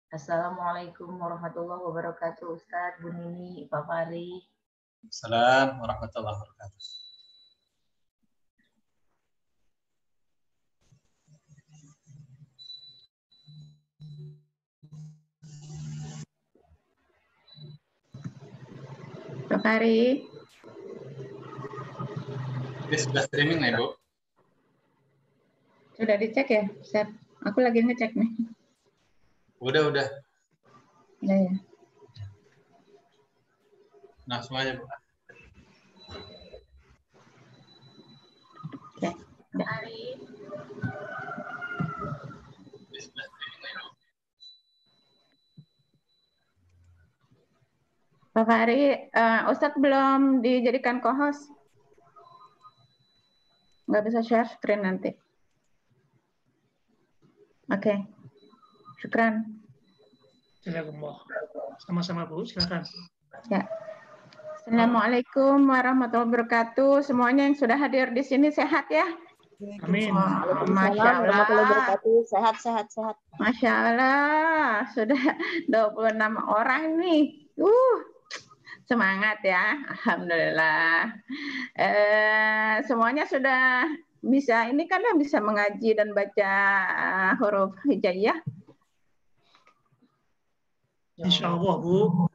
Assalamualaikum warahmatullahi wabarakatuh, Ustadz, Bu Nini, Pak Fahri. Assalamualaikum warahmatullahi wabarakatuh. Pak Fahri. Ini sudah streaming nih, Bu? Sudah dicek ya, Ustaz? Aku lagi ngecek nih. Udah. Udah ya. Langsung aja, Bu. Ya, udah. Ini sudah streaming nih, Bu. Pak Fahri, Ustadz belum dijadikan co-host. Nggak bisa share screen nanti. Oke. Syukran. Jazakumullah. Sama-sama Bu, silakan. Ya. Assalamualaikum warahmatullahi wabarakatuh. Semuanya yang sudah hadir di sini sehat ya? Amin. Masya Allah. Sehat. Masya Allah. Sudah 26 orang nih. Semangat ya. Alhamdulillah. Semuanya sudah bisa, ini kan bisa mengaji dan baca huruf hijaiyah. Insya Allah, Bu.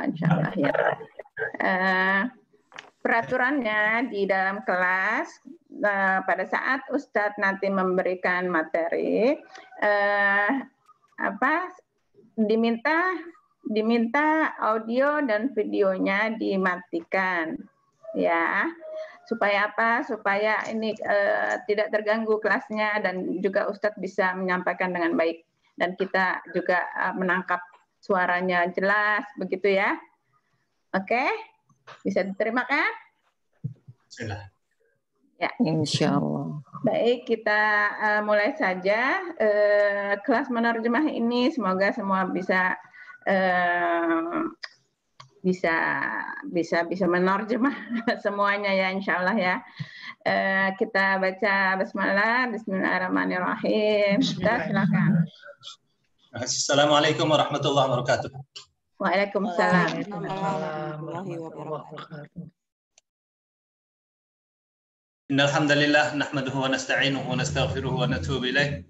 Insya Allah ya. Peraturannya di dalam kelas pada saat Ustadz nanti memberikan materi, diminta audio dan videonya dimatikan, ya. Supaya apa? Supaya ini tidak terganggu kelasnya dan juga Ustadz bisa menyampaikan dengan baik dan kita juga menangkap suaranya jelas, begitu ya. Oke, bisa diterima kan? Silakan. Ya, Insya Allah. baik, kita mulai saja kelas menerjemah ini. Semoga semua bisa menerjemah semuanya ya, insya Allah ya. Kita baca Bismillah, Bismillahirrahmanirrahim. Kita silakan. Assalamualaikum warahmatullahi wabarakatuh. Waalaikumsalam. Warahmatullahi wabarakatuh. Innal hamdalillah nahmaduhu wa nasta'inuhu wa nastaghfiruhu wa natubu ilaih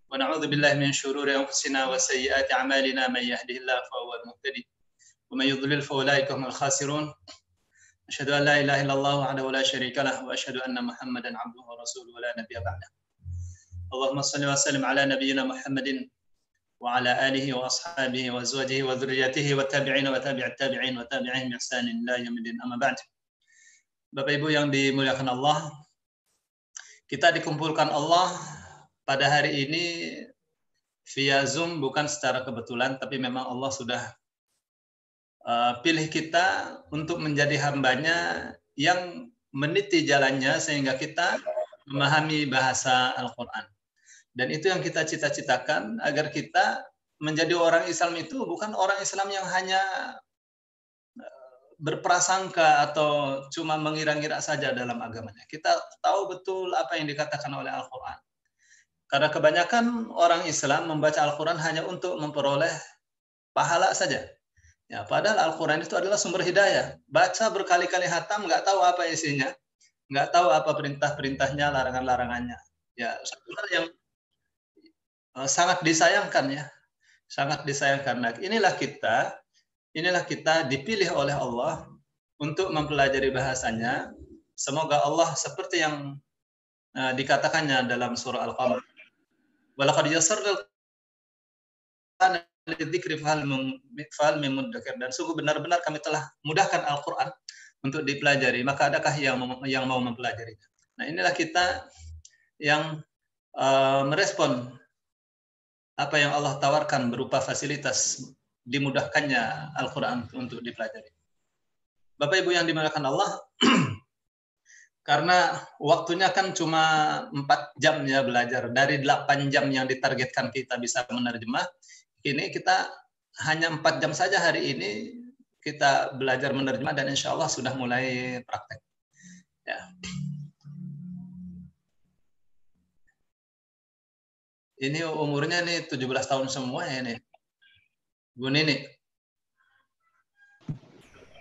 wa na'udzu billahi min shururi anfusina wa sayyiati a'malina may yahdihillahu fa huwal muhtadi wa may yudlil fa ulaika humul khasirun. Asyhadu an la ilaha illallah wahdahu la syarika lah wa asyhadu anna Muhammadan 'abduhu wa rasuluhu la nabiyya ba'dah. Allahumma shalli wa sallim ala nabiyyina Muhammadin wa ala alihi wa ashabihi wa azwajihi wa dzurriyyatihi wa tabi'in wa tabi'at tabi'in wa tabi'ihim bi ihsanin ila yaumil amma ba'd. Bapak Ibu yang dimuliakan Allah, kita dikumpulkan Allah pada hari ini via Zoom bukan secara kebetulan, tapi memang Allah sudah pilih kita untuk menjadi hambanya yang meniti jalannya sehingga kita memahami bahasa Al-Quran. Dan itu yang kita cita-citakan, agar kita menjadi orang Islam itu bukan orang Islam yang hanya berprasangka atau cuma mengira-ngira saja dalam agamanya. Kita tahu betul apa yang dikatakan oleh Al-Quran. Karena kebanyakan orang Islam membaca Al-Quran hanya untuk memperoleh pahala saja. Ya, padahal Al-Quran itu adalah sumber hidayah. Baca berkali-kali hatam, nggak tahu apa isinya, nggak tahu apa perintah-perintahnya, larangan-larangannya. Ya, satu hal yang sangat disayangkan ya, sangat disayangkan. Nah, inilah kita dipilih oleh Allah untuk mempelajari bahasanya. Semoga Allah seperti yang dikatakannya dalam surah Al-Qamar. Walaqad yassarnal Qur'ana lidzikri fahal min muddakir, dan sungguh benar-benar kami telah mudahkan Al-Qur'an untuk dipelajari, maka adakah yang mau mempelajarinya. Nah, inilah kita yang merespon apa yang Allah tawarkan berupa fasilitas dimudahkannya Al-Quran untuk dipelajari. Bapak Ibu yang dimuliakan Allah, karena waktunya kan cuma 4 jam ya belajar, dari 8 jam yang ditargetkan kita bisa menerjemah, ini kita hanya 4 jam saja hari ini kita belajar menerjemah dan insya Allah sudah mulai praktek. Ya. Ini umurnya nih 17 tahun semua ya ini. Bu Nini.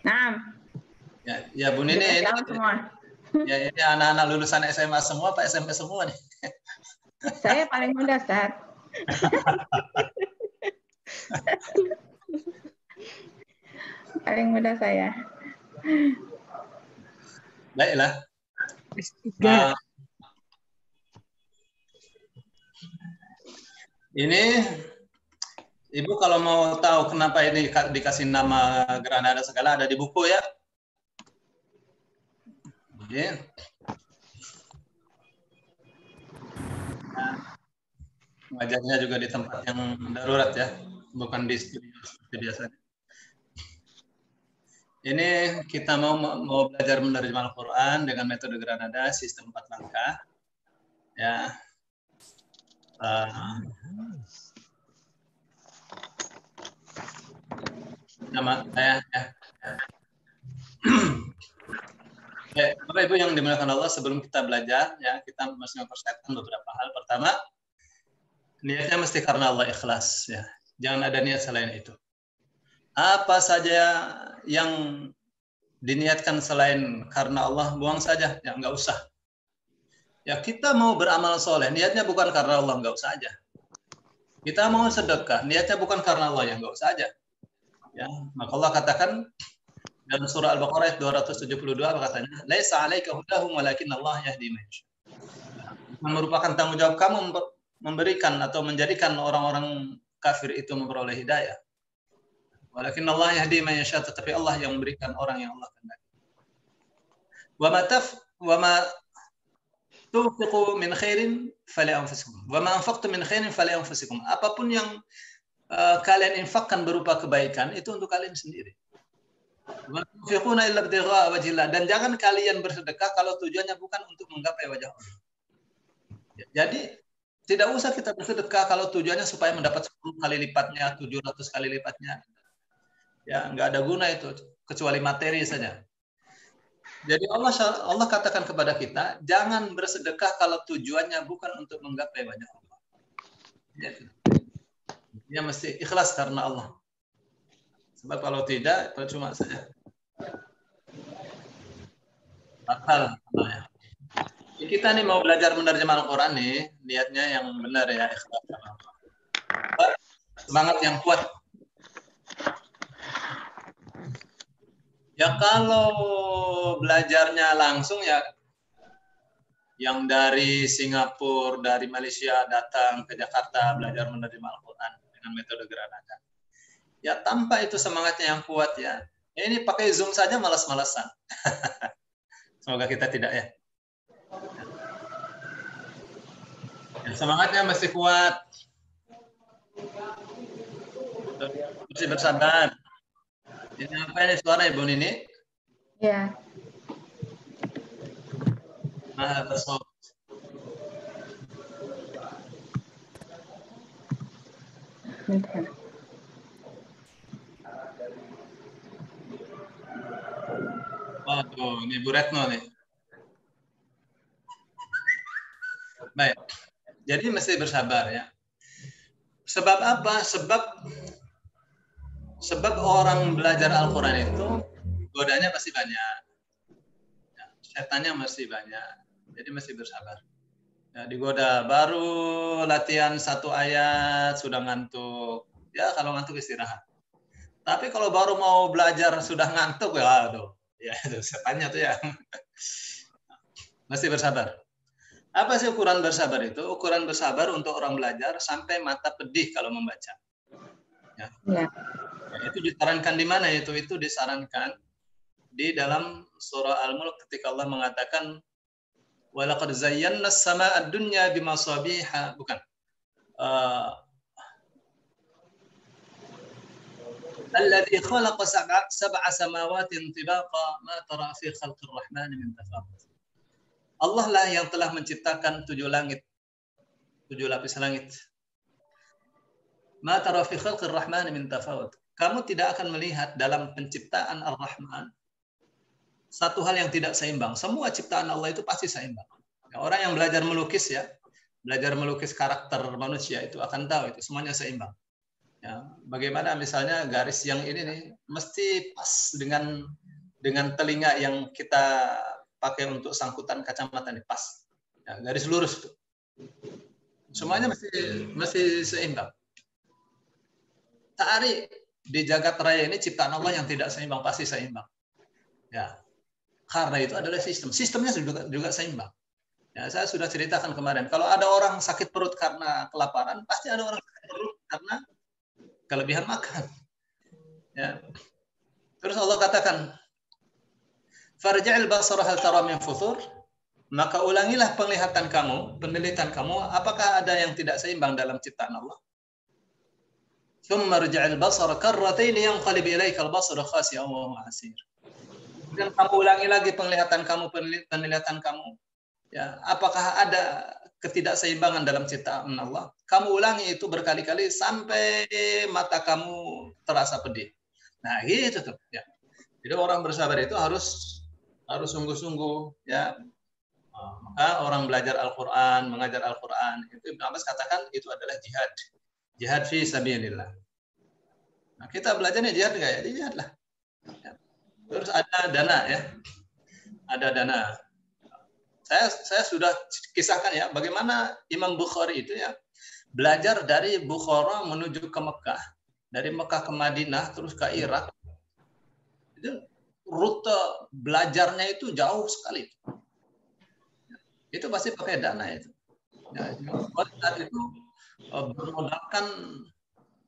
Nah, Ya Bu Nini ini, semua. ya ini anak-anak lulusan SMA semua, Pak SMP semua nih. Saya paling muda, Ustaz. Paling muda saya. Baiklah. Ini Ibu kalau mau tahu kenapa ini dikasih nama Granada segala ada di buku ya. Jadi, mengajarnya juga di tempat yang darurat ya, bukan di studio seperti biasanya. Ini kita mau belajar menerjemah Al-Quran dengan metode Granada, sistem 4 langkah. Ya. Nama saya ya. Bapak Ibu yang dimuliakan Allah, sebelum kita belajar ya, kita mesti mempersiapkan beberapa hal. Pertama, niatnya mesti karena Allah, ikhlas ya. Jangan ada niat selain itu. Apa saja yang diniatkan selain karena Allah, buang saja, ya nggak usah. Ya kita mau beramal soleh, niatnya bukan karena Allah, nggak usah aja. Kita mau sedekah, niatnya bukan karena Allah, ya nggak usah aja. Ya, maka Allah katakan dalam surah Al-Baqarah ayat 272 katanya, "Laisa 'alaika hudahum walakin Allah yahdi man yasha." Merupakan tanggung jawab kamu memberikan atau menjadikan orang-orang kafir itu memperoleh hidayah. Walakin Allah yahdi man yasha, tetapi Allah yang memberikan orang yang Allah kehendaki. Wa ma tunfiqu min khairin fali anfusikum wa ma anfaqtum min khairin fali anfusikum. Apapun yang kalian infakkan berupa kebaikan itu untuk kalian sendiri. Dan jangan kalian bersedekah kalau tujuannya bukan untuk menggapai wajah Allah. Jadi tidak usah kita bersedekah kalau tujuannya supaya mendapat 10 kali lipatnya, 700 kali lipatnya. Ya, nggak ada guna itu kecuali materi saja. Jadi Allah katakan kepada kita, jangan bersedekah kalau tujuannya bukan untuk menggapai wajah Allah. Dia mesti ikhlas karena Allah. Sebab kalau tidak, percuma saja. Batal. Kita nih mau belajar menerjemah Al-Quran nih, niatnya yang benar ya, ikhlas karena Allah. Semangat yang kuat. Ya kalau belajarnya langsung ya, yang dari Singapura, dari Malaysia datang ke Jakarta belajar menerjemah Al-Quran dengan metode Granada. Ya tanpa itu semangatnya yang kuat ya. Ini pakai Zoom saja malas-malasan. Semoga kita tidak ya. Semangatnya mesti kuat. Mesti bersabar. Ini apa ini suara Ibu Nini? Ya. Nah, tersebut. Waduh, ini Bu Retno nih. Baik. Jadi mesti bersabar ya. Sebab apa? Sebab orang belajar Al-Quran itu godanya pasti banyak. Ya, setannya masih banyak. Jadi mesti bersabar. Ya, digoda baru latihan 1 ayat sudah ngantuk. Ya kalau ngantuk istirahat. Tapi kalau baru mau belajar sudah ngantuk ya aduh. Ya itu setannya tuh ya. Mesti bersabar. Apa sih ukuran bersabar itu? Ukuran bersabar untuk orang belajar sampai mata pedih kalau membaca. Ya. Ya, itu disarankan di mana itu? Itu disarankan di dalam surah Al-Mulk ketika Allah mengatakan walaqad zayyana as-samaa'a ad-dunya bimasabiha, bukan. Alladzi khalaqa sab'a samawatin tibaqa ma tara fi khalqir rahman min tafawut. Allah lah yang telah menciptakan 7 langit, 7 lapis langit. Ma tara fi khalqir rahman min tafawut. Kamu tidak akan melihat dalam penciptaan Ar-Rahman satu hal yang tidak seimbang. Semua ciptaan Allah itu pasti seimbang. Orang yang belajar melukis ya, belajar melukis karakter manusia itu akan tahu itu semuanya seimbang. Ya, bagaimana misalnya garis yang ini nih mesti pas dengan telinga yang kita pakai untuk sangkutan kacamata nih pas. Ya, garis lurus tuh. Semuanya mesti seimbang. Ta'ari di jagat raya ini ciptaan Allah yang tidak seimbang pasti seimbang. Ya. Karena itu adalah sistem. Sistemnya juga seimbang. Ya, saya sudah ceritakan kemarin. Kalau ada orang sakit perut karena kelaparan, pasti ada orang sakit perut karena kelebihan makan. Ya. Terus Allah katakan, "Farji'il basara hal tara min futur?" Maka ulangilah penglihatan kamu, penelitian kamu, apakah ada yang tidak seimbang dalam ciptaan Allah? "Tsumma rji'il basara karratain yanqalib ilaika al-basaru khasi'an wa huwa hasir." Dan kamu ulangi lagi penglihatan kamu, penelitian kamu. Ya, apakah ada ketidakseimbangan dalam ciptaan Allah? Kamu ulangi itu berkali-kali sampai mata kamu terasa pedih. Nah, gitu tuh. Ya. Jadi orang bersabar itu harus sungguh-sungguh. Ya. Maka orang belajar Al-Quran, mengajar Al-Quran, itu Ibnu Abbas katakan itu adalah jihad. Jihad fi sabilillah. Nah, kita belajarnya jihad nggak ya? Jihad lah. Ya. Terus ada dana ya. Ada dana. Saya sudah kisahkan ya bagaimana Imam Bukhari itu ya belajar dari Bukhara menuju ke Mekah, dari Mekah ke Madinah terus ke Irak. Itu rute belajarnya itu jauh sekali. Itu pasti pakai dana itu. Ya, saat itu bermodalkan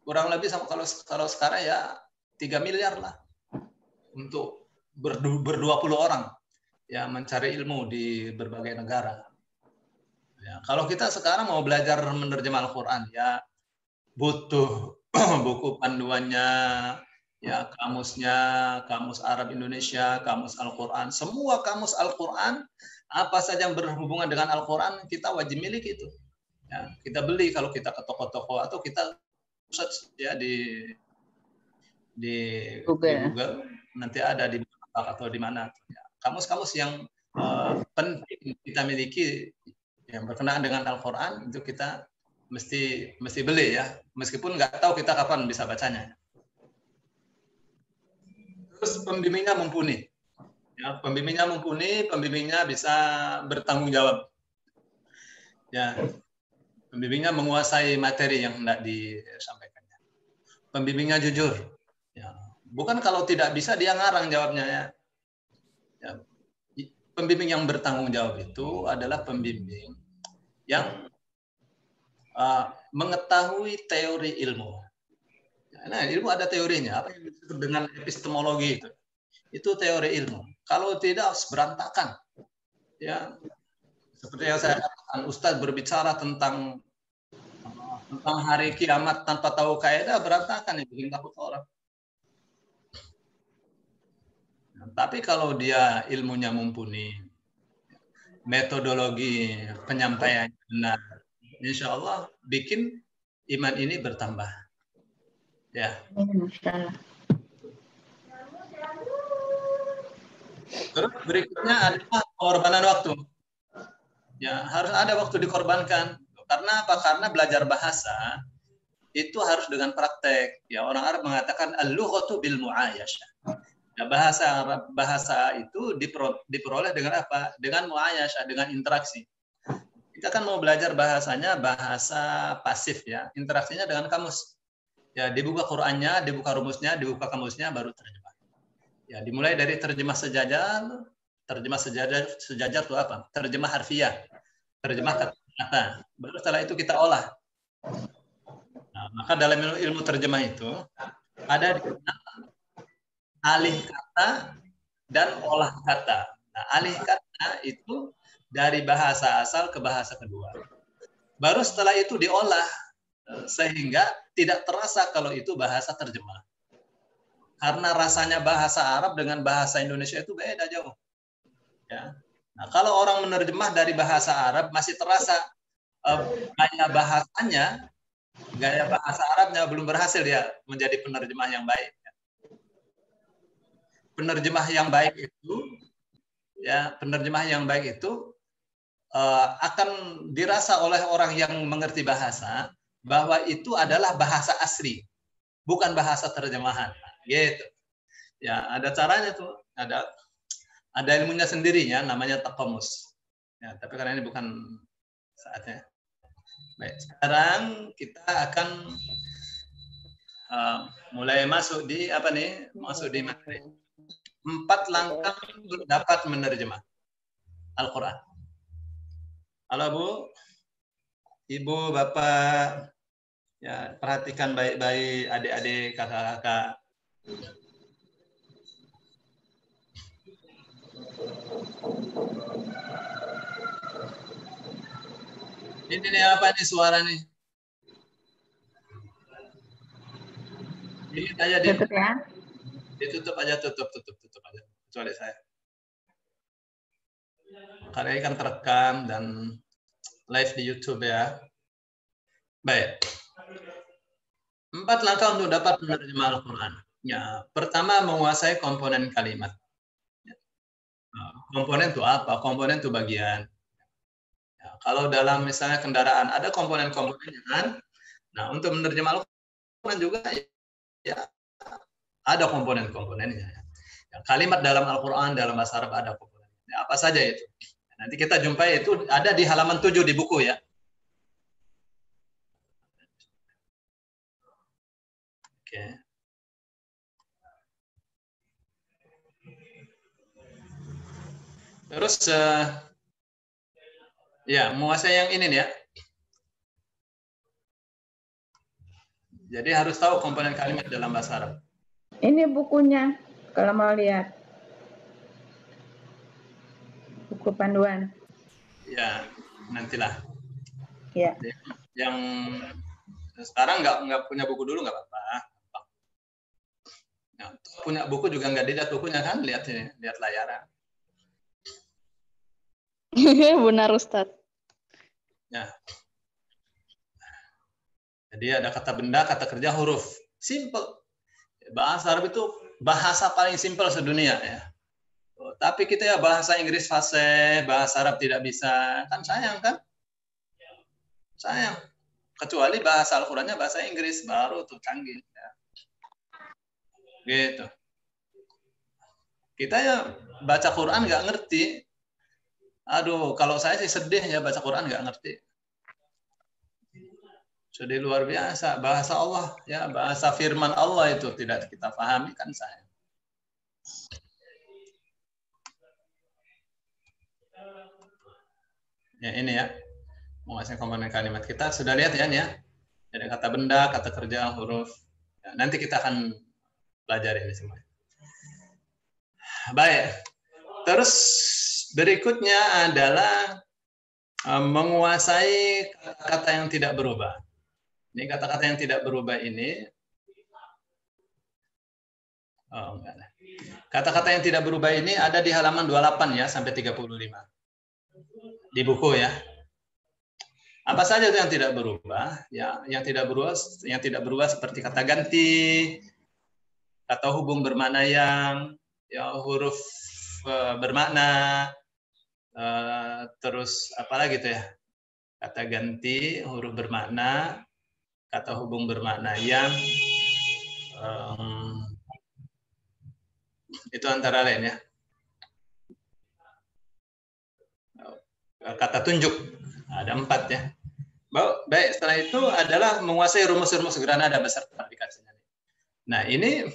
kurang lebih sama kalau sekarang ya 3 miliar lah untuk ber-20 orang ya mencari ilmu di berbagai negara. Ya, kalau kita sekarang mau belajar menerjemah Al-Quran ya butuh buku panduannya, ya kamusnya, kamus Arab Indonesia, kamus Al-Quran, semua kamus Al-Quran apa saja yang berhubungan dengan Al-Quran kita wajib miliki itu. Ya, kita beli kalau kita ke toko-toko atau kita search ya di Google nanti ada di atau di mana. Ya, kamus-kamus yang penting kita miliki yang berkenaan dengan Al-Quran itu kita mesti beli ya, meskipun nggak tahu kita kapan bisa bacanya. Terus pembimbingnya mumpuni. Ya, pembimbingnya bisa bertanggung jawab. Ya, pembimbingnya menguasai materi yang hendak disampaikannya. Pembimbingnya jujur. Ya, bukan kalau tidak bisa dia ngarang jawabnya ya. Ya, pembimbing yang bertanggung jawab itu adalah pembimbing yang mengetahui teori ilmu. Nah, ilmu ada teorinya. Apa yang disebut dengan epistemologi itu teori ilmu. Kalau tidak berantakan. Ya, seperti yang saya katakan, Ustadz berbicara tentang hari kiamat tanpa tahu kaidah berantakan itu, bikin takut orang. Nah, tapi kalau dia ilmunya mumpuni, metodologi penyampaiannya benar, insya Allah bikin iman ini bertambah. Ya. Terus berikutnya adalah pengorbanan waktu. Ya, harus ada waktu dikorbankan. Karena apa? Karena belajar bahasa itu harus dengan praktek. Ya, orang Arab mengatakan al-lughatu bil mu'ayasyah. Ya, bahasa itu diperoleh dengan apa? Dengan mu'ayasyah, dengan interaksi. Kita kan mau belajar bahasanya bahasa pasif ya, interaksinya dengan kamus. Ya, dibuka Qur'annya, dibuka rumusnya, dibuka kamusnya baru terjemah. Ya, dimulai dari terjemah sejajar. Terjemah sejajar itu apa? Terjemah harfiah. Terjemah kata-kata. Baru setelah itu kita olah. Nah, maka dalam ilmu terjemah itu ada alih kata dan olah kata. Nah, alih kata itu dari bahasa asal ke bahasa kedua. Baru setelah itu diolah sehingga tidak terasa kalau itu bahasa terjemah. Karena rasanya bahasa Arab dengan bahasa Indonesia itu beda jauh. Ya. Nah, kalau orang menerjemah dari bahasa Arab masih terasa gaya bahasanya, gaya bahasa Arabnya belum berhasil dia menjadi penerjemah yang baik. Penerjemah yang baik itu, ya penerjemah yang baik itu akan dirasa oleh orang yang mengerti bahasa bahwa itu adalah bahasa asli. bukan bahasa terjemahan. Gitu. Ya, ada caranya tuh. Ada ilmunya sendirinya, namanya taqamus. Ya, tapi karena ini bukan saatnya. Baik, sekarang kita akan mulai masuk di apa nih? Masuk di materi. 4 langkah untuk dapat menerjemah Al-Quran. Halo Bu, Ibu, Bapak, ya perhatikan baik-baik adik-adik, kakak-kakak. Ini nih apa nih suara nih? Ini aja Tutup ya. ditutup aja, tutup aja. Kecuali saya. Karena ini kan terekam dan live di YouTube ya. Baik. 4 langkah untuk dapat menerjemah Al-Quran. Ya, pertama menguasai komponen kalimat. Komponen itu apa? Komponen itu bagian. Ya, kalau dalam misalnya kendaraan ada komponen-komponennya kan. Nah, untuk menerjemah Al-Quran juga ya ada komponen-komponennya. Ya, kalimat dalam Al-Quran dalam bahasa Arab ada komponen. Ya, apa saja itu? Nanti kita jumpai itu ada di halaman 7 di buku ya. Oke. Terus ya menguasai yang ini nih ya. Jadi harus tahu komponen kalimat dalam bahasa Arab. Ini bukunya, kalau mau lihat. Buku panduan. Ya, nantilah. Ya. Yang sekarang nggak punya buku dulu nggak apa-apa. Ya, punya buku juga nggak dilihat bukunya kan, lihat layar. Benar Ustadz. Ya. Jadi ada kata benda, kata kerja, huruf. Simple. Bahasa Arab itu bahasa paling simpel sedunia ya. Tapi kita ya bahasa Inggris fasih, bahasa Arab tidak bisa. Kan sayang kan? Sayang. Kecuali bahasa Al-Qurannya bahasa Inggris, baru tuh canggih. Ya. Gitu. Kita ya baca Quran nggak ngerti. Aduh, kalau saya sih sedih ya baca Quran nggak ngerti. Jadi luar biasa bahasa Allah ya, bahasa firman Allah itu tidak kita pahami kan saya. Ya ini ya, menguasai komponen kalimat kita sudah lihat ya nih ya. Jadi kata benda, kata kerja, huruf. Ya, nanti kita akan pelajari ini semua. Baik. Terus berikutnya adalah menguasai kata-kata yang tidak berubah. Ini kata-kata yang tidak berubah ini, kata-kata yang tidak berubah ini ada di halaman 28 ya sampai 35 di buku ya. Apa saja itu yang tidak berubah? Ya, yang tidak berubah seperti kata ganti, kata hubung bermakna yang, ya huruf bermakna, terus apa lagi itu ya? Kata ganti, huruf bermakna, kata hubung bermakna yang, itu antara lain ya. Kata tunjuk ada 4 ya. Baik, setelah itu adalah menguasai rumus-rumus Granada beserta aplikasinya. Nah ini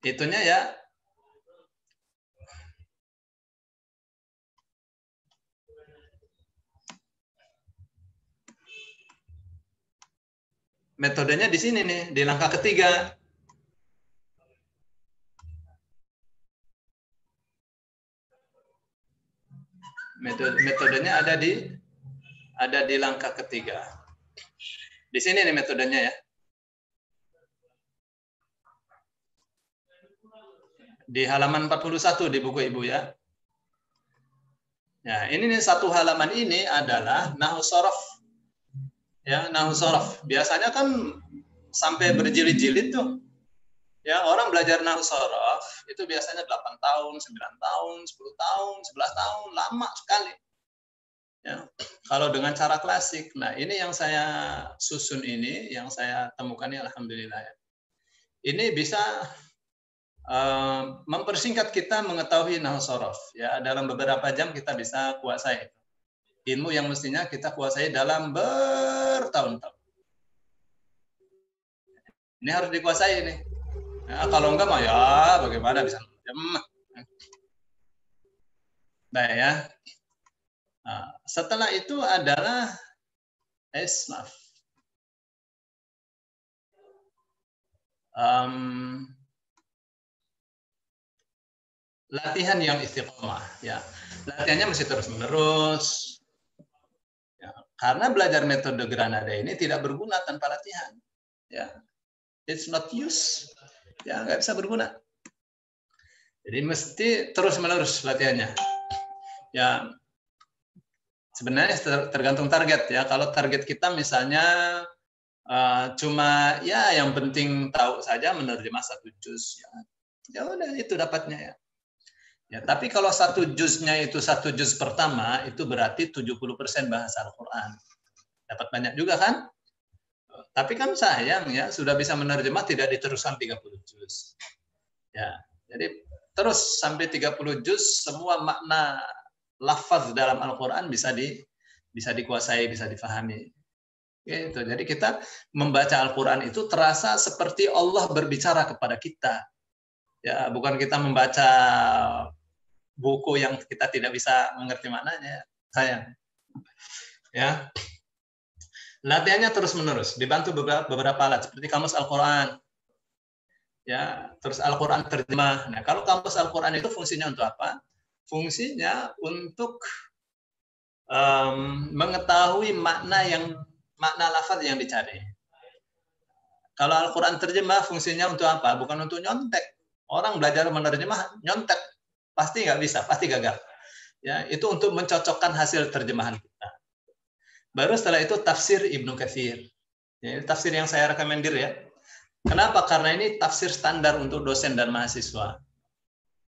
itunya ya. Metodenya di sini nih, di langkah ketiga. Metodenya ada di langkah ketiga. Di sini nih metodenya ya. Di halaman 41 di buku Ibu ya. Nah, ini nih satu halaman ini adalah nahwu shorof. Ya, nahwu shorof. Biasanya kan sampai berjilid-jilid tuh. Ya, orang belajar nahwu shorof itu biasanya 8 tahun, 9 tahun, 10 tahun, 11 tahun, lama sekali. Ya, kalau dengan cara klasik, nah ini yang saya susun ini, yang saya temukan ini alhamdulillah ya. Ini bisa mempersingkat kita mengetahui nahwu shorof. Ya, dalam beberapa jam kita bisa kuasai ilmu yang mestinya kita kuasai dalam bertahun-tahun. Ini harus dikuasai ini. Ya, kalau enggak mah ya bagaimana bisa? Baik ya. Nah, setelah itu adalah maaf. Latihan yang istiqomah. Ya, latihannya mesti terus menerus. Ya, karena belajar metode Granada ini tidak berguna tanpa latihan. Ya, it's not use. Ya, nggak bisa berguna. Jadi mesti terus menerus latihannya. Ya, sebenarnya tergantung target ya. Kalau target kita misalnya cuma ya yang penting tahu saja menerjemah 1 juz ya udah itu dapatnya ya. Ya, tapi kalau 1 juznya itu 1 juz pertama itu berarti 70% bahasa Al-Qur'an. Dapat banyak juga kan? Tapi kan sayang ya sudah bisa menerjemah tidak diteruskan 30 juz. Ya, jadi terus sampai 30 juz semua makna lafaz dalam Al-Qur'an bisa dikuasai, bisa difahami. Gitu. Jadi kita membaca Al-Quran itu terasa seperti Allah berbicara kepada kita. Ya, bukan kita membaca buku yang kita tidak bisa mengerti maknanya. Sayang. Ya. Latihannya terus-menerus, dibantu beberapa alat seperti kamus Al-Quran. Ya, terus Al-Quran terjemah. Nah, kalau kamus Al-Quran itu fungsinya untuk apa? Fungsinya untuk mengetahui makna lafaz yang dicari. Kalau Al-Quran terjemah fungsinya untuk apa? Bukan untuk nyontek. Orang belajar menerjemah nyontek pasti nggak bisa, pasti gagal. Ya, itu untuk mencocokkan hasil terjemahan kita. Baru setelah itu tafsir Ibnu Katsir. Ya, ini tafsir yang saya rekomendir ya. Kenapa? Karena ini tafsir standar untuk dosen dan mahasiswa.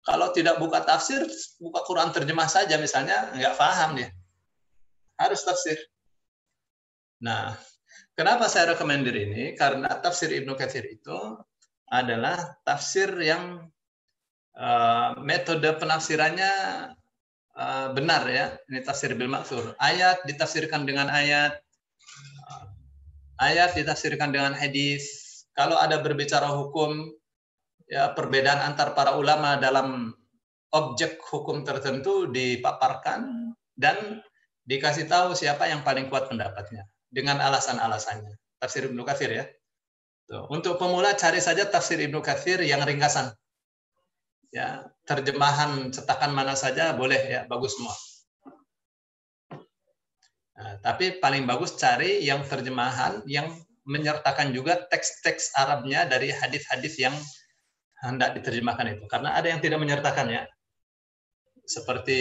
Kalau tidak buka tafsir, buka Quran terjemah saja misalnya nggak paham dia. Harus tafsir. Nah, kenapa saya rekomendir ini? Karena tafsir Ibnu Katsir itu adalah tafsir yang metode penafsirannya benar ya. Ini tafsir bil ma'thur. Ayat ditafsirkan dengan ayat, ayat ditafsirkan dengan hadis. Kalau ada berbicara hukum, ya perbedaan antar para ulama dalam objek hukum tertentu dipaparkan dan dikasih tahu siapa yang paling kuat pendapatnya dengan alasan-alasannya. Tafsir Ibnu Katsir ya. Tuh. Untuk pemula cari saja tafsir Ibnu Katsir yang ringkasan. Ya, terjemahan cetakan mana saja boleh ya, bagus semua. Nah, tapi paling bagus cari yang terjemahan yang menyertakan juga teks-teks Arabnya dari hadis-hadis yang hendak diterjemahkan itu. Karena ada yang tidak menyertakan ya. Seperti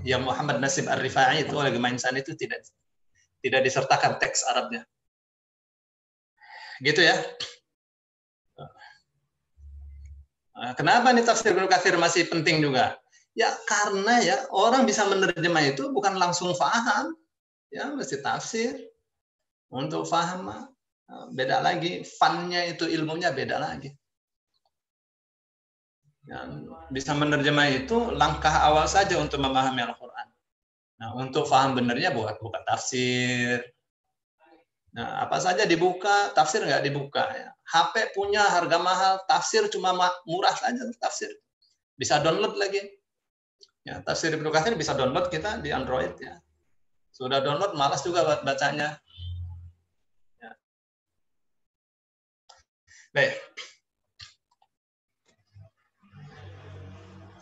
yang Muhammad Nasib Ar-Rifai itu oleh Gemainsani itu tidak disertakan teks Arabnya. Gitu ya. Kenapa nih tafsir Ibnu Katsir masih penting juga? Ya karena ya orang bisa menerjemah itu bukan langsung paham. Ya mesti tafsir. Untuk paham beda lagi. Funnya itu ilmunya beda lagi. Ya, bisa menerjemah itu langkah awal saja untuk memahami Al-Quran. Nah, untuk paham benernya bukan tafsir. Nah, apa saja dibuka, tafsir nggak dibuka. Ya. HP punya harga mahal, tafsir cuma murah saja tafsir. Bisa download lagi. Ya, tafsir Ibnu Katsir bisa download kita di Android ya. Sudah download malas juga buat bacanya. Ya. Baik.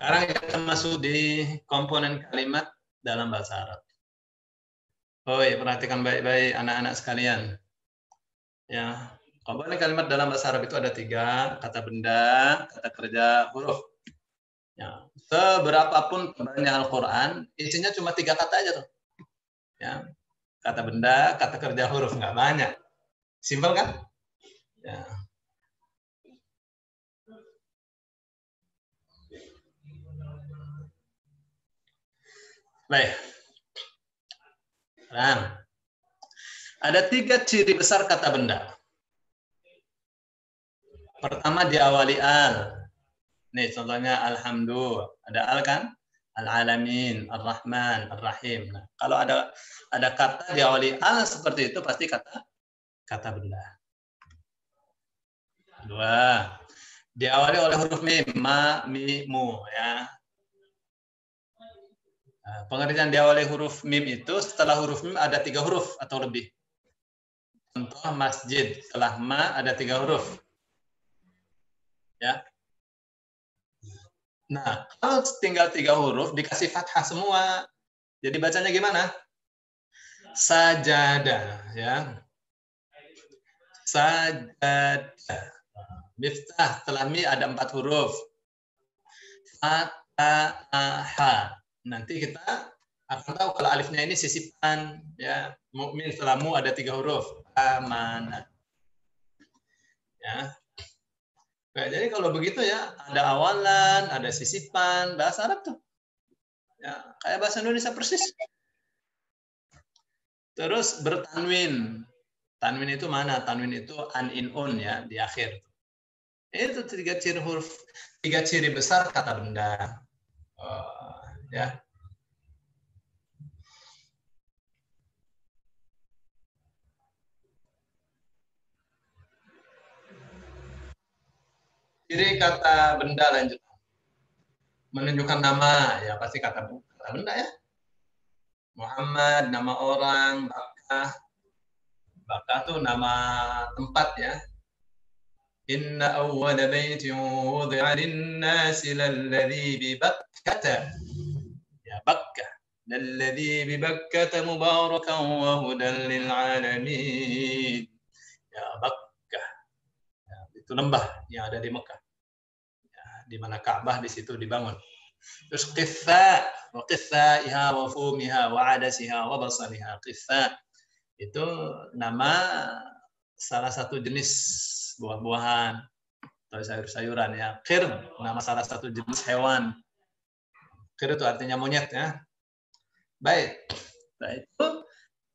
Sekarang kita masuk di komponen kalimat dalam bahasa Arab. Oh ya, perhatikan baik-baik anak-anak sekalian. Ya, komponen kalimat dalam bahasa Arab itu ada 3, kata benda, kata kerja, huruf. Ya, seberapapun tebalnya Al-Quran, isinya cuma 3 kata aja tuh. Ya, kata benda, kata kerja, huruf, nggak banyak. Simpel kan? Ya. Baik. Sekarang, ada 3 ciri besar kata benda. Pertama diawali al. Nih contohnya alhamdulillah. Ada al kan? Al-alamin, ar-rahman, ar-rahim. Nah, kalau ada kata diawali al seperti itu pasti kata benda. Kedua, diawali oleh huruf mim, ma, mi, mu, ya. Nah, pengertian diawali huruf mim itu setelah huruf mim ada 3 huruf atau lebih. Contoh masjid, setelah ma ada 3 huruf. Ya. Nah, kalau tinggal 3 huruf dikasih fathah semua. Jadi bacanya gimana? Sajadah, ya. Sajadah. Miftah, setelah mi ada 4 huruf. Fataha. Nanti kita akan tahu kalau alifnya ini sisipan, ya. Mukmin setelah mu ada 3 huruf. Amanah. Ya. Oke, jadi kalau begitu ya, ada awalan, ada sisipan, bahasa Arab tuh. Ya, kayak bahasa Indonesia persis. Terus bertanwin. Tanwin itu mana? Tanwin itu an, in, un, ya, di akhir. Itu 3 ciri huruf, 3 ciri besar kata benda. Ya. Ciri kata benda lanjut. Menunjukkan nama, ya pasti kata benda ya. Muhammad, nama orang, Bakkah. Bakkah tuh nama tempat ya. Inna awwala baitin wudi'a lin-nasi lalladzi bi Bakkah. Ya Bakkah. Lalladzi bi Bakkah mubarakan wa hudan lil alamin. Ya Bakkah. Ya, itu lembah yang ada di Mekah. Di mana Ka'bah di situ dibangun. Terus qitha, wa qithaiha wa fumiha wa adasiha wa basaliha. Qitha itu nama salah satu jenis buah-buahan atau sayur-sayuran ya. Qir nama salah satu jenis hewan. Qir itu artinya monyet ya. Baik. Nah, itu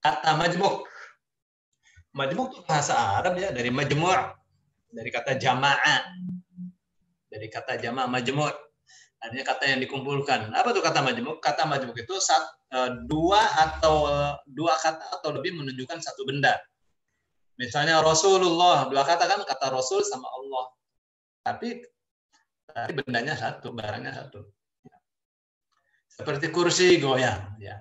kata majmuk. Majmuk itu bahasa Arab ya, dari majmu', dari kata jama'ah. Dari kata jama' majmu', artinya kata yang dikumpulkan. Apa tuh kata majmu'? Kata majmu' itu 2 kata atau lebih menunjukkan satu benda. Misalnya Rasulullah, 2 kata kan, kata Rasul sama Allah. Tapi bendanya satu, barangnya satu. Seperti kursi goyang, ya.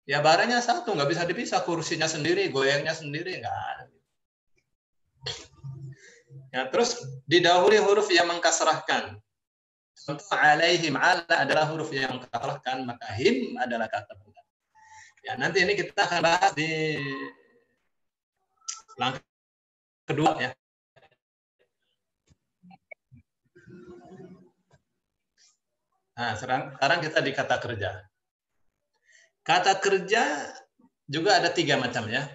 Ya barangnya satu, nggak bisa dipisah. Kursinya sendiri, goyangnya sendiri, nggak ada. Ya, terus didahului huruf yang mengkasrahkan. Contoh alaihim, ala adalah huruf yang mengkasrahkan, maka him adalah kata benda. Ya, nanti ini kita akan bahas di langkah kedua ya. Nah, sekarang kita di kata kerja. Kata kerja juga ada 3 macam ya.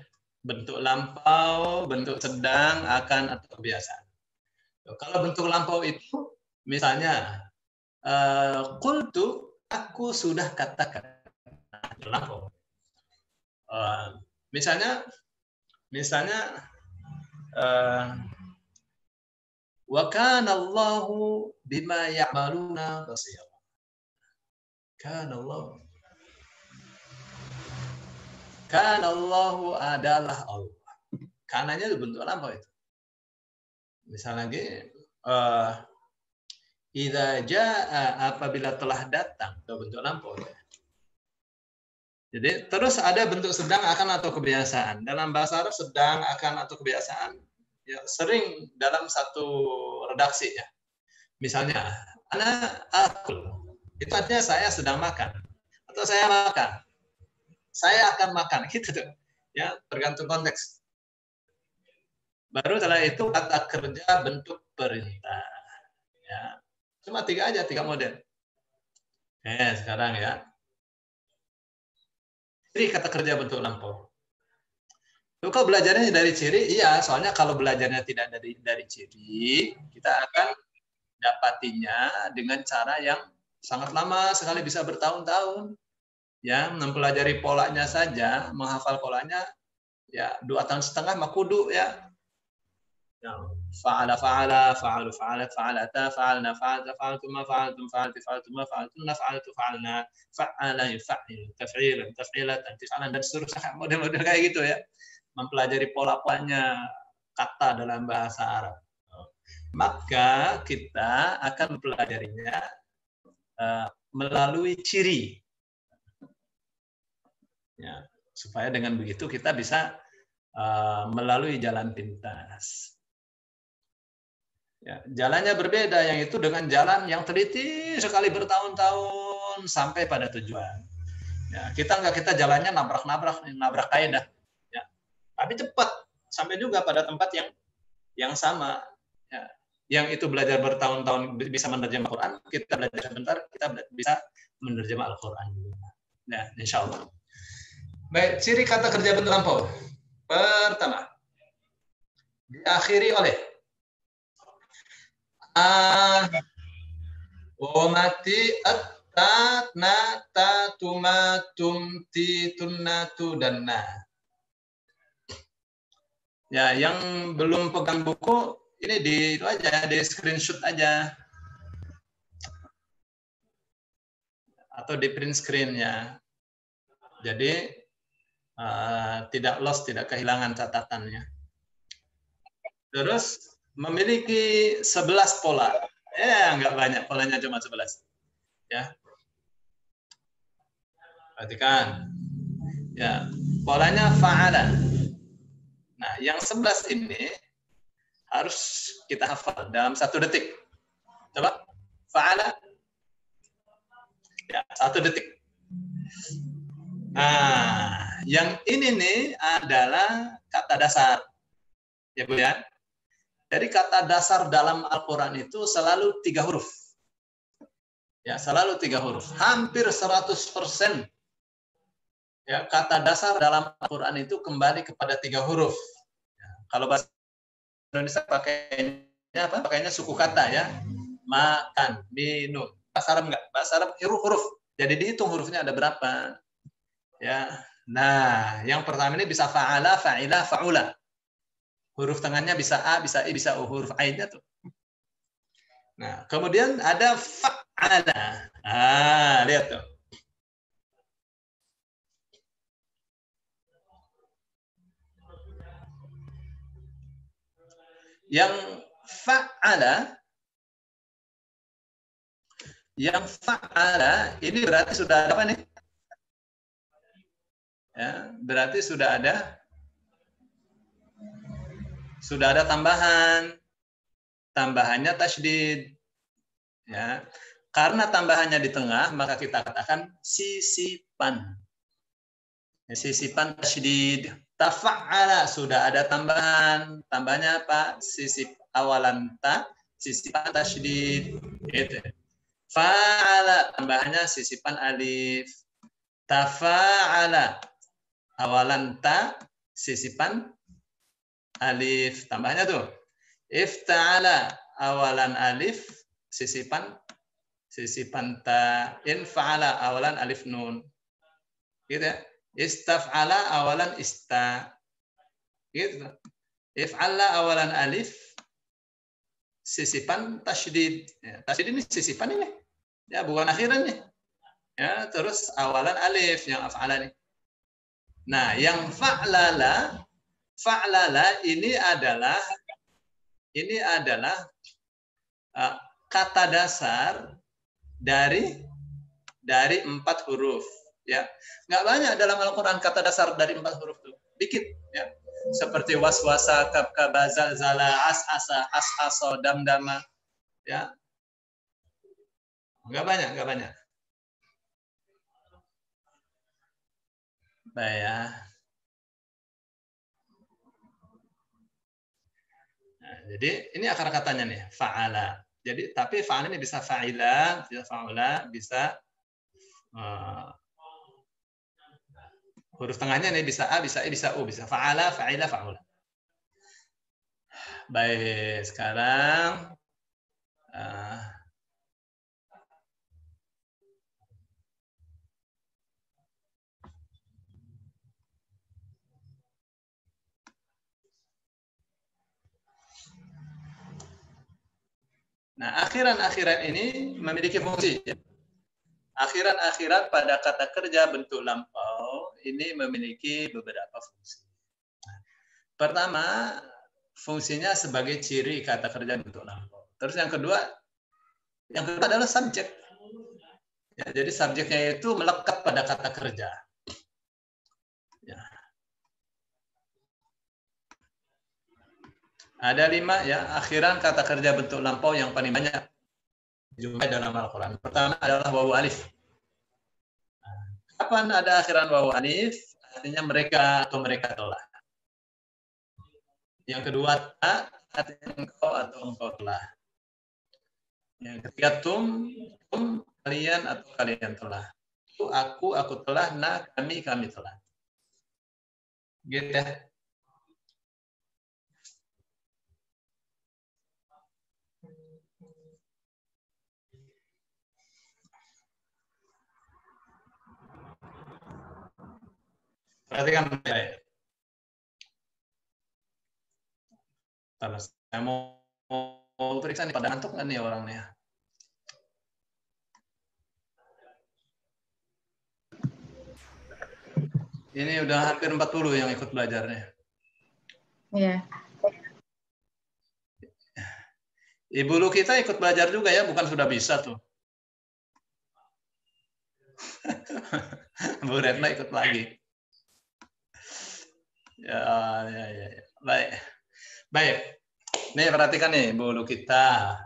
Bentuk lampau, bentuk sedang, akan, atau kebiasaan. Kalau bentuk lampau itu, misalnya, qultu, aku sudah katakan. Lampau. Misalnya, wa kana Allahu bima ya'maluna basir. Kana Allahu adalah Allah. Kananya itu bentuk lampau itu. Misalnya lagi, idza jaa, apabila telah datang, itu bentuk lampau. Ya. Jadi terus ada bentuk sedang, akan, atau kebiasaan. Dalam bahasa Arab sedang, akan, atau kebiasaan ya sering dalam satu redaksi ya. Misalnya, ana akul. Itu artinya saya sedang makan atau saya makan. Saya akan makan gitu tuh. Ya, tergantung konteks. Baru setelah itu kata kerja bentuk perintah. Ya. Cuma 3 aja, 3 model. Sekarang ya. Ciri kata kerja bentuk lampau. Kalau belajarnya dari ciri, iya. Soalnya kalau belajarnya tidak dari ciri, kita akan dapatinya dengan cara yang sangat lama sekali, bisa bertahun-tahun. ya mempelajari polanya saja, menghafal polanya ya 2 tahun setengah mah kudu ya. Fa'ala fa'ala, fa'alu fa'alat, fa'alata, fa'alna, fa'alta, fa'altuma, fa'altum, fa'alti, fa'altuma, fa'altunna, fa'altu, fa'alna, fa'ala, yufa'il, taf'ilan, taf'ilatan, tif'alan, dan seterusnya. Model-model kayak gitu ya. Mempelajari pola-polanya kata dalam bahasa Arab. Maka kita akan mempelajarinya melalui ciri. Ya, supaya dengan begitu kita bisa melalui jalan pintas. Ya, jalannya berbeda, yang itu dengan jalan yang teliti sekali bertahun-tahun sampai pada tujuan. Ya, kita jalannya nabrak kaidah. Ya, tapi cepat sampai juga pada tempat yang sama. Ya, yang itu belajar bertahun-tahun bisa menerjemah Al-Quran, kita belajar sebentar, kita bisa menerjemah Al-Quran juga. Ya, insya Allah. Baik, ciri kata kerja bentuk lampau. Pertama, diakhiri oleh mati at na ta tuma tum ti tunna tu dan na. Ya, yang belum pegang buku ini itu aja, di screenshot aja atau di print screen-nya. Jadi tidak lost, tidak kehilangan catatannya. Terus memiliki 11 pola. Enggak banyak, polanya cuma 11. Ya. Perhatikan. Ya, polanya fa'ala. Nah, yang 11 ini harus kita hafal dalam 1 detik. Coba. Fa'ala. Ya, 1 detik. Nah, yang ini nih adalah kata dasar. Ya, Bu ya. Jadi kata dasar dalam Al-Quran itu selalu 3 huruf. Ya, selalu 3 huruf. Hampir 100%. Ya, kata dasar dalam Al-Quran itu kembali kepada 3 huruf. Ya, kalau bahasa Indonesia pakainya apa? Pakainya suku kata ya. Makan, minum. Bahasa Arab enggak? Bahasa Arab huruf-huruf. Jadi dihitung hurufnya ada berapa. Ya. Nah, yang pertama ini bisa fa'ala, fa'ila, fa'ula. Huruf tengahnya bisa A, bisa I, bisa U. Huruf A-nya tuh. Nah, kemudian ada fa'ala. Lihat tuh. Yang fa'ala ini berarti sudah ada apa nih? Ya, berarti sudah ada tambahan. Tambahannya tasydid. Ya. Karena tambahannya di tengah, maka kita katakan sisipan. Sisipan tasydid. Tafa'ala sudah ada tambahan. Tambahnya apa? Sisip awalan ta, sisipan tasydid. Gitu. Fa'ala tambahannya sisipan alif. Tafa'ala awalan ta, sisipan alif. Tambahnya tuh. Ifta'ala awalan alif, sisipan ta. Infa'ala awalan alif nun. Gitu ya. Istaf'ala awalan ista. Gitu. If'ala awalan alif, sisipan tasydid. Ya, tasydid ini sisipan ini. Ya, bukan akhiran nih. Ya, terus awalan alif yang af'ala nih. Nah, yang fa'lala ini adalah kata dasar dari 4 huruf. Ya, nggak banyak dalam Al-Quran kata dasar dari 4 huruf tuh, dikit. Ya, seperti waswasa, kabkaba, zalzala, as'asa, as'asa, damdama. Ya, nggak banyak. Baik ya. Nah, jadi ini akar katanya nih, fa'ala. Jadi tapi fa'ala ini bisa fa'ila, bisa fa'ula, bisa huruf tengahnya nih bisa A, bisa I, bisa U, bisa fa'ala, fa'ila, fa'ula. Baik, sekarang Nah, akhiran-akhiran ini memiliki fungsi. Ya. Akhiran-akhiran pada kata kerja bentuk lampau ini memiliki beberapa fungsi. Pertama, fungsinya sebagai ciri kata kerja bentuk lampau. Terus yang kedua adalah subjek. Ya, jadi subjeknya itu melekat pada kata kerja. Ya. Ada 5 ya akhiran kata kerja bentuk lampau yang paling banyak dijumpai dalam Al-Quran. Pertama adalah wawu alif. Kapan ada akhiran wawu alif? Artinya mereka atau mereka telah. Yang kedua ta, artinya engkau atau engkau telah. Yang ketiga tum kalian atau kalian telah. Itu aku telah, nah kami telah. Gitu ya. Perhatikan baik. Saya mau periksa nih pada ngantuk nggak nih orangnya. Ini udah hampir 40 yang ikut belajarnya. Iya. Ibu lu kita ikut belajar juga ya, bukan sudah bisa tuh. Bu Retna ikut lagi. Ya. Baik. Nih perhatikan nih Bu lu kita.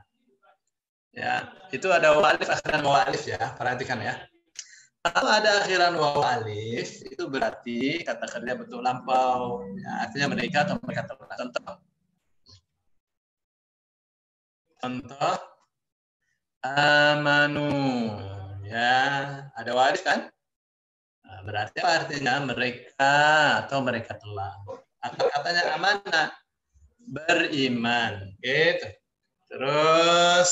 Ya, itu ada wawu alif akhiran wawu alif ya, perhatikan ya. Kalau ada akhiran wawu alif, itu berarti kata kerja bentuk lampau. Ya, artinya mereka atau mereka telah. Contoh amanu. Ya, ada wawu alif kan? Nah, berarti apa artinya? Mereka atau mereka telah. Akar katanya amanah, beriman. Gitu. Terus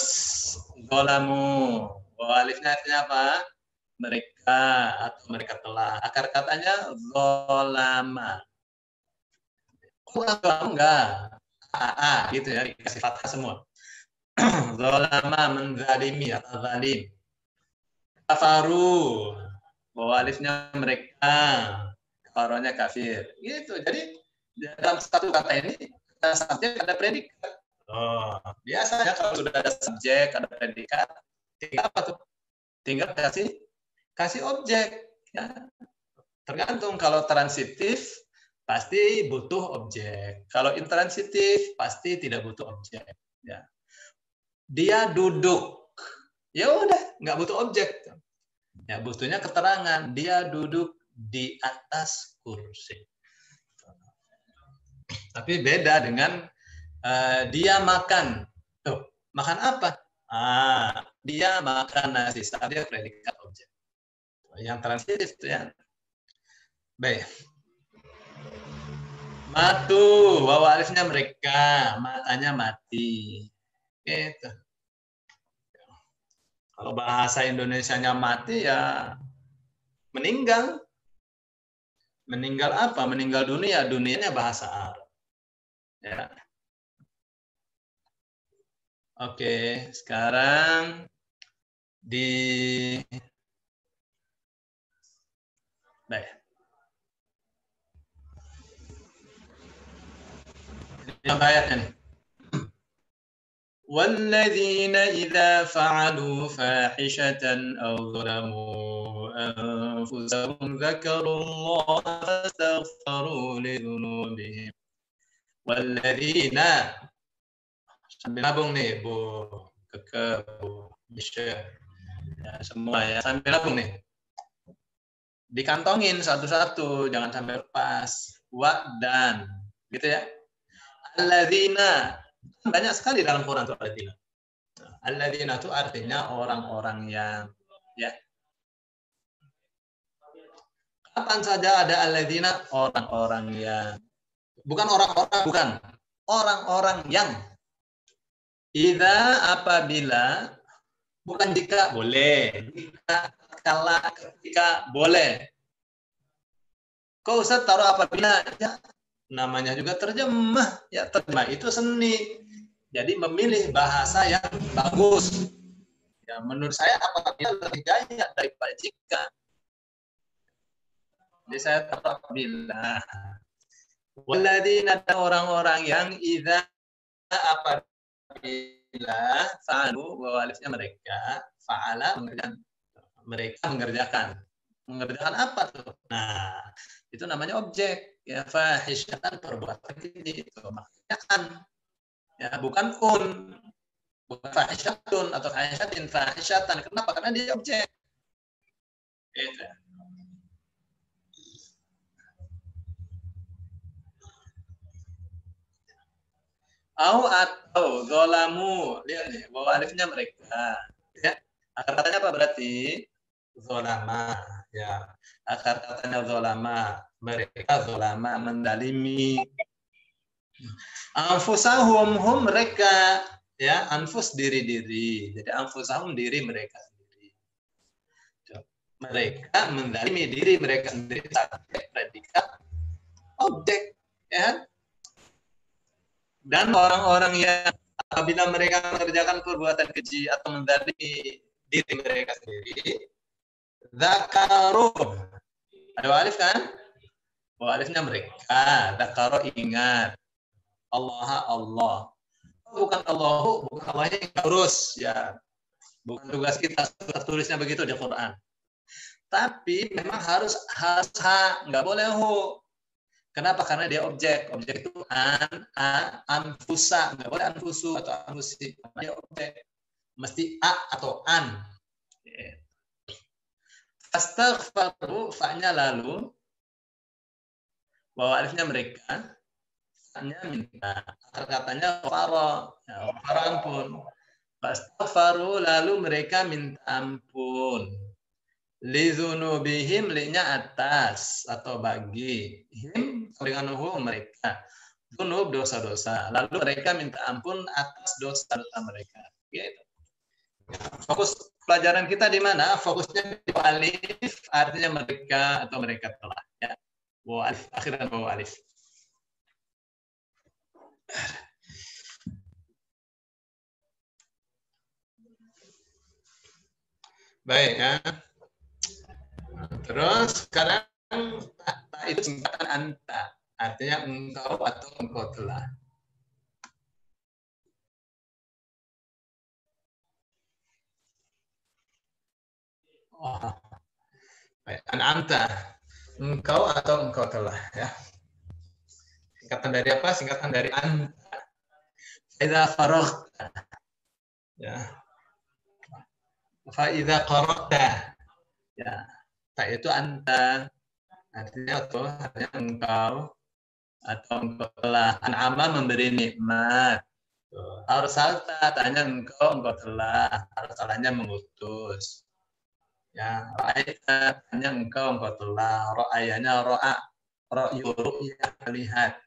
golamu. Wawu alifnya artinya apa? Mereka atau mereka telah. Akar katanya zolama. Kamu enggak. Gitu ya, dikasih fathah semua. Zolama menzalimi atau zalim. Kafaru. Bahwa alifnya mereka. Kafaronya kafir. Gitu. Jadi dalam satu kata ini ada subjek, ada predikat. Oh, biasanya kalau sudah ada subjek, ada predikat, tinggal apa tuh? Tinggal kasih objek, ya. Tergantung kalau transitif pasti butuh objek. Kalau intransitif pasti tidak butuh objek. Ya. Dia duduk, ya udah nggak butuh objek. Ya butuhnya keterangan. Dia duduk di atas kursi. Tapi beda dengan dia makan. Tuh, makan apa? Dia makan nasi. Dia predikat objek. Yang transitif itu ya. Baik. Matu, wawu alifnya mereka, matanya mati. Gitu. Kalau bahasa Indonesianya mati ya meninggal. Meninggal apa? Meninggal dunia. Dunianya bahasa Arab. Ya. Oke, sekarang di baik. Ini ayatnya nih. وَالَّذِينَ إِذَا فَعَلُوا فَاحِشَةً أَوْ ظَلَمُوا أَنفُسَهُمْ ذَكَرُوا اللَّهَ فَاسْتَغْفَرُوا لِذُنُوبِهِمْ وَالَّذِينَ sambil nabung nih Bu Keke, Bu Misha, ya, semua ya sambil nabung nih. Dikantongin satu-satu, jangan sampai lepas. Wa dan, gitu ya. Alladzina, banyak sekali dalam Quran itu alladzina. Alladzina itu artinya orang-orang yang, ya. Kapan saja ada alladzina, orang-orang yang, bukan orang-orang, bukan orang-orang yang. Idza apabila, bukan jika, boleh. Jika, kala, ketika, boleh. Kok Ustaz taruh apabila? Ya, namanya juga terjemah. Ya, terjemah itu seni. Jadi memilih bahasa yang bagus. Ya, menurut saya apabila lebih gaya daripada jika. Jadi saya tahu apabila waladina, orang-orang yang idza apabila fa'alu, bahwa alifnya mereka, fa'ala mengerjakan. Mereka mengerjakan apa tuh? Nah, itu namanya objek, ya, fahisyatan, perbuatan keji, itu maknanya kan, ya, bukan kun, bukan fahisyatun atau fahisyatin, fahisyatan. Kenapa? Karena dia objek. Gitu. Atau zolamu, lihat nih, bahwa alifnya mereka, ya. Akar katanya apa berarti? Zolama, ya. Akar katanya zolama, mereka zolama, mendalimi. Anfusahum, hum mereka, ya, anfus diri-diri. Jadi anfusahum diri mereka sendiri. Mereka mendalimi diri mereka sendiri sampai predikat objek, ya. Dan orang-orang yang apabila mereka mengerjakan perbuatan keji atau mendalimi diri mereka sendiri, dzakaru, ada alif kan? Oh, alifnya mereka, dzakaru, ingat Allah, bukan Allahu, bukan Allah yang harus, ya, bukan tugas kita tulisnya begitu di Quran. Tapi memang harus ha, nggak boleh hu. Kenapa? Karena dia objek. Objek itu anfusa, nggak boleh anfusu atau anfusi. Dia objek. Mesti a atau an. Fastaghfaru, fa-nya lalu, bahwa alifnya mereka, fa-nya minta. Katanya faro, ya, faro ampun. Fastaghfaru, lalu mereka minta ampun. Lidzunubihim, li-nya atas atau bagi, him dengan mereka, dzunub dosa-dosa, lalu mereka minta ampun atas dosa-dosa mereka. Gitu. Fokus pelajaran kita di mana? Fokusnya di alif, artinya mereka atau mereka telah, ya. Wa alif, akhiran wa alif. Baik, ya. Terus sekarang itu singkatan anta, artinya engkau atau engkau telah. Oh, baik. Anta, engkau atau engkau telah, ya. Singkatan dari apa? Singkatan dari anta. Idza faraghta, ya. Fa idza qara'ta, ya. Tak itu anta, artinya apa? Artinya engkau atau engkau telah. An'ama, memberi nikmat. Arsalta, tanya engkau telah. Arsalanya mengutus. Ya, ra'aita, tanya engkau telah. Ra'ayanya ra'a, ra'yu, ru'ya, melihat.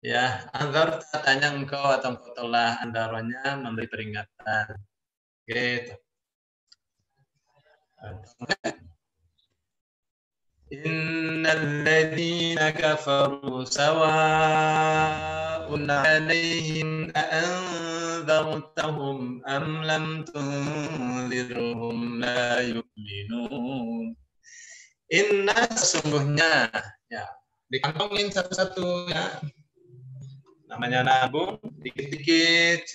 Ya, anzarta, tanya engkau atau engkau telah. Andaronya memberi peringatan. Gitu. Innal ladzina kafaru sawa'un 'alaihim a'anzartahum am lam tunzirhum la yu'minun. Inna, sesungguhnya, ya, dikantongin satu-satu, ya. Namanya nabung dikit-dikit.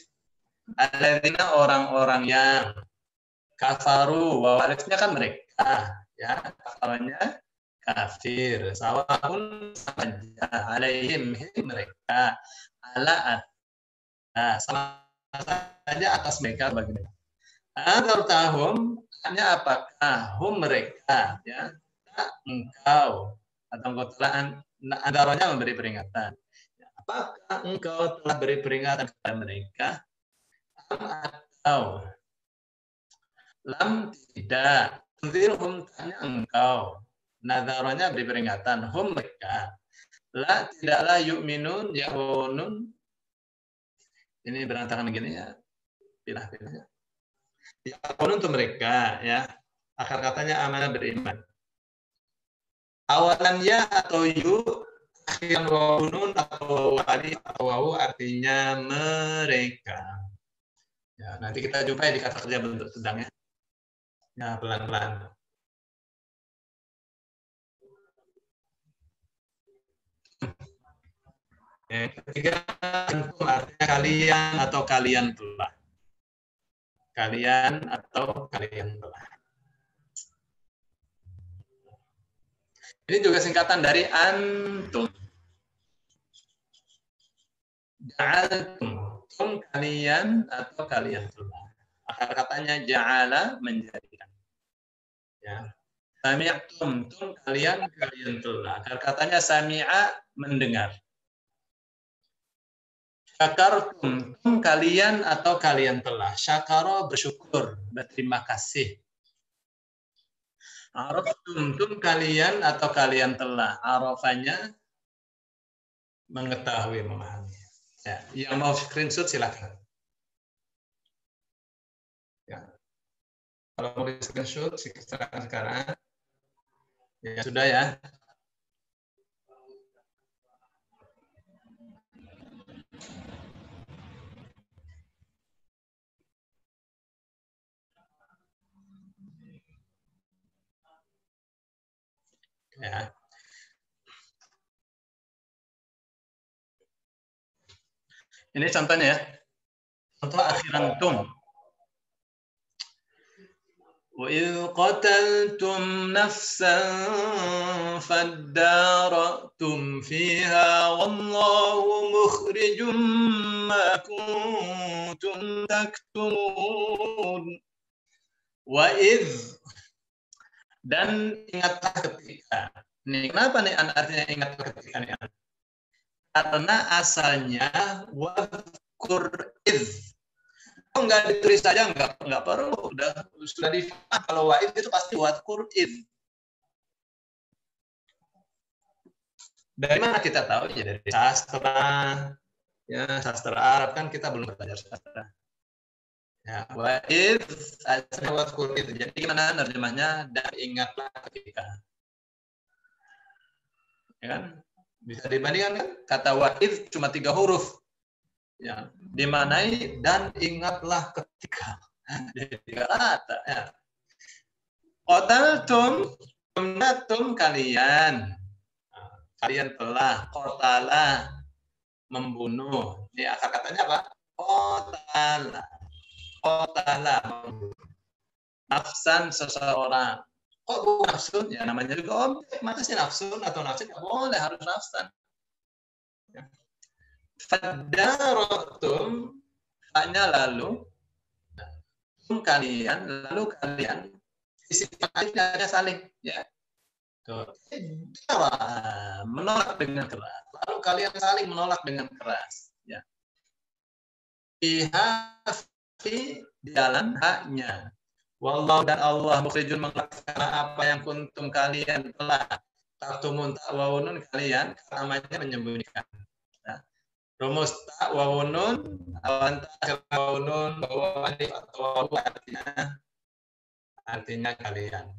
Alladzina, orang-orang yang kafaru, bahwa alifnya kan mereka, ya, kafarnya kafir, sawa'un, sama aja, alaihim, mereka, ala atas, sama saja atas mereka, bagi mereka. Anzartahum, hanya apakah hum mereka, ya, engkau atau engkau telah, andaronya memberi peringatan. Apakah engkau telah beri peringatan kepada mereka? Atau lam, tidak. Tunzirhum, tanya engkau. Nadharanya beri peringatan. Hum mereka. La, tidaklah yu'minun, ya'unun. Ini berantakan begini, ya. Pilah-pilahnya. Ya'unun untuk mereka, ya. Akar katanya amanah beriman. Awalan ya atau yu, akhiran wawu nun atau alif atau wawu artinya mereka. Ya, nanti kita jumpai di kata kerja bentuk sedang ya. Ya, pelan-pelan. Yang ketiga, antum artinya kalian atau kalian telah. Kalian atau kalian telah. Ini juga singkatan dari antum. Ja'altum. Tum kalian atau kalian telah. Akar katanya ja'ala menjadikan. Ya. Sami'tum. Tum kalian telah. Akar katanya sami'a mendengar. Syakartum. Tum kalian atau kalian telah. Syakara bersyukur, berterima kasih. Araftum. Tum kalian atau kalian telah. Arafanya mengetahui, memahami. Ya, yang mau screenshot silakan. Ya. Kalau mau di screenshot silakan sekarang. Ya sudah ya. Ya. Ini contohnya ya. Contoh akhiran tum. وَإِذْ قَتَلْتُمْ نَفْسًا فَادَّارَأْتُمْ فِيهَا وَاللَّهُ مُخْرِجٌ مَا كُنْتُمْ تَكْتُمُونَ. وَإِذْ, dan ingatlah ketika. Nih, kenapa nih artinya ingatlah ketika nih? Karena asalnya wadkur idh. Oh, nggak ditulis saja, nggak perlu, sudah difaham kalau wa'id itu pasti wadkur idh. Dari mana kita tahu? Ya dari sastra, ya sastra Arab kan kita belum belajar sastra. Ya, wa'id asalnya wadkur idh. Jadi gimana terjemahnya? Dan ingatlah ketika. Ya kan? Bisa dibandingkan kan? Kata wa'id cuma 3 huruf. Ya, dimanai dan ingatlah ketika. Jadi 3 kata. Ya. Qataltum, kalian. Kalian telah, qatala, membunuh. Ini akar katanya apa? Qatala. Qatala, membunuh. Nafsan seseorang. Kok bukan nafsun? Ya namanya juga objek. Masa sih nafsun atau nafsin? Nggak boleh, harus nafsan. Ya. Fadaratum, hanya lalu, kalian, lalu kalian, isi ada saling. Ya. Menolak dengan keras. Lalu kalian saling menolak dengan keras. Ya. Di dalam haknya. Wallahu, dan Allah mukhrijun mengeluarkan apa yang kuntum kalian telah taktumun ta'wawunun kalian namanya menyembunyikan. Nah, rumus ta'wawunun awan ta'wawunun bahwa alif atau wawu artinya kalian.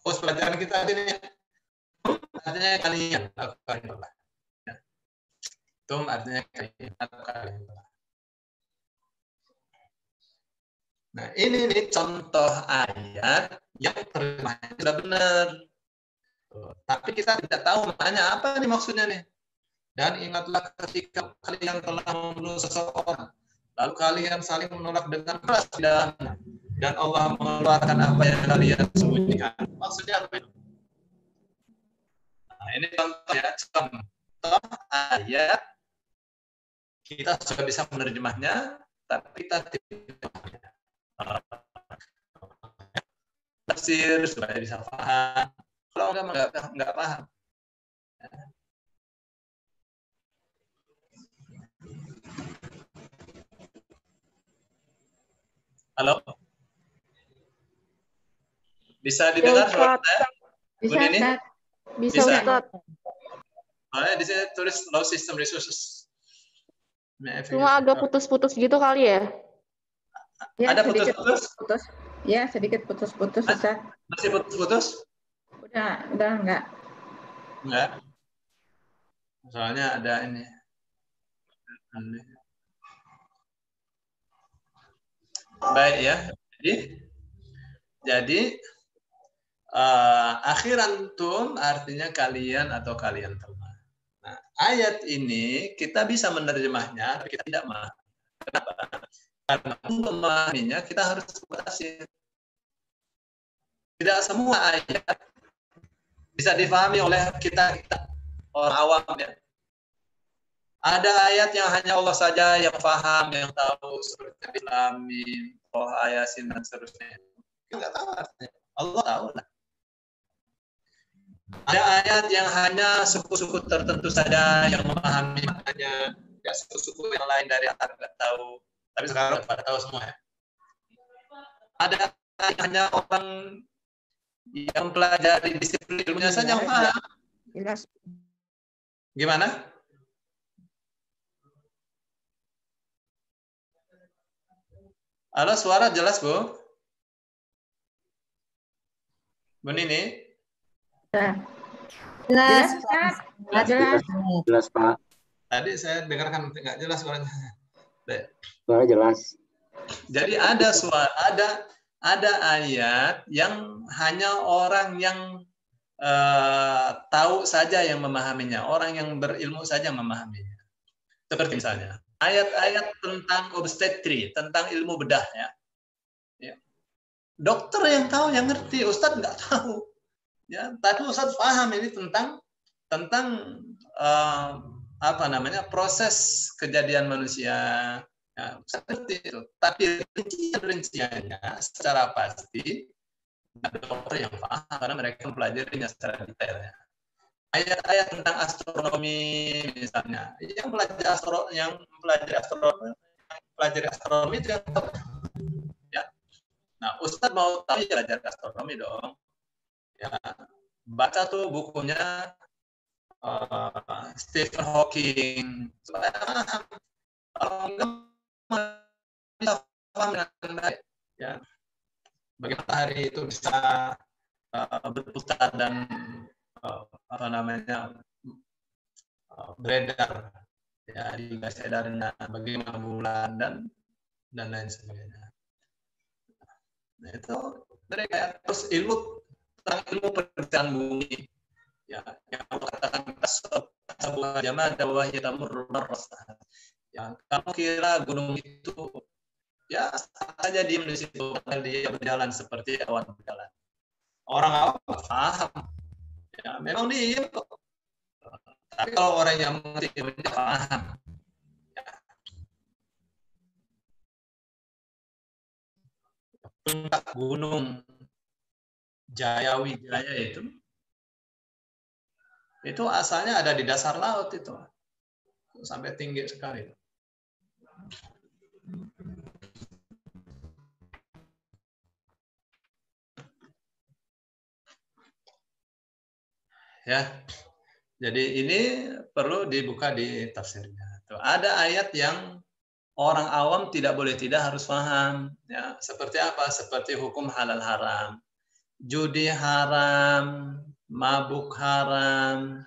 Terus pelajaran kita ini artinya kalian atau kalian telah. Tum artinya kalian atau kalian telah. Nah, ini nih contoh ayat yang terjemahnya sudah benar. Tapi kita tidak tahu maknanya apa nih maksudnya nih. Dan ingatlah ketika kalian telah membunuh seseorang, lalu kalian saling menolak dengan keras dan Allah mengeluarkan apa yang kalian sembunyikan. Maksudnya apa itu? Nah, ini contoh ya, contoh ayat kita sudah bisa menerjemahnya, tapi kita tidak tafsir supaya bisa paham. Kalau nggak paham. Halo, bisa didengar suara saya? Bisa, Ini? Bisa, Ustaz. Di sini tulis low system resources. Cuma agak putus-putus gitu kali ya? Ya, ada sedikit putus-putus? Ya, sedikit putus-putus, Ustaz. Masih putus-putus? Udah enggak. Enggak. Soalnya ada ini. Baik ya. Jadi akhirantum artinya kalian atau kalian telah. Nah, ayat ini kita bisa menerjemahnya, tapi kita tidak memahami. Kenapa? Karena untuk memahaminya kita harus tafsir. Tidak semua ayat bisa difahami oleh kita orang awam ya. Ada ayat yang hanya Allah saja yang paham, yang tahu, seperti Al-Amin, Yasin dan seterusnya. Kita tahu artinya. Allah tahu lah. Ada ayat yang hanya suku-suku tertentu saja yang memahami maknanya. Ya, suku-suku yang lain dari Arab tidak tahu. Tapi sekarang pada tahu semua ya. Ada yang hanya orang yang pelajari disiplin ilmunya saja yang paham. Jelas. Gimana? Halo, suara jelas, Bu? Bu Nini? Jelas. Jelas, Pak. Tadi saya dengarkan nggak jelas suaranya. Suara jelas. Jadi ada ayat yang hanya orang yang tahu saja yang memahaminya, orang yang berilmu saja memahaminya. Seperti misalnya ayat-ayat tentang obstetri, tentang ilmu bedah ya. Dokter yang tahu, yang ngerti, Ustadz nggak tahu. Ya, tapi Ustadz paham ini tentang apa namanya proses kejadian manusia. Ya, seperti itu. Tapi rinciannya secara pasti ada dokter yang paham karena mereka mempelajarinya secara detail. Ya. Ayat-ayat tentang astronomi misalnya, yang mempelajari astronomi itu yang tahu. Ya. Nah, Ustadz mau tahu ya belajar astronomi dong. Ya, baca tuh bukunya Stephen Hawking. Kalau enggak bisa paham dengan baik. Ya. Bagaimana matahari itu bisa berputar dan apa namanya beredar ya di gas edarnya, bagaimana bulan dan lain sebagainya. Nah, itu mereka terus ilmu pergerakan bumi ya yang katakan sebuah jamaah dakwah yatamur marrasah. Ya, kamu kira gunung itu ya saja diem di situ, dia berjalan seperti awan berjalan. Orang awam paham. Ya, memang dia kok. Tapi kalau orang yang mengerti dia paham. Ya. Puncak gunung Jayawijaya itu asalnya ada di dasar laut itu. Sampai tinggi sekali. Ya, jadi ini perlu dibuka di tafsirnya. Tuh, ada ayat yang orang awam tidak boleh tidak harus paham. Ya, seperti apa? Seperti hukum halal haram, judi haram, mabuk haram,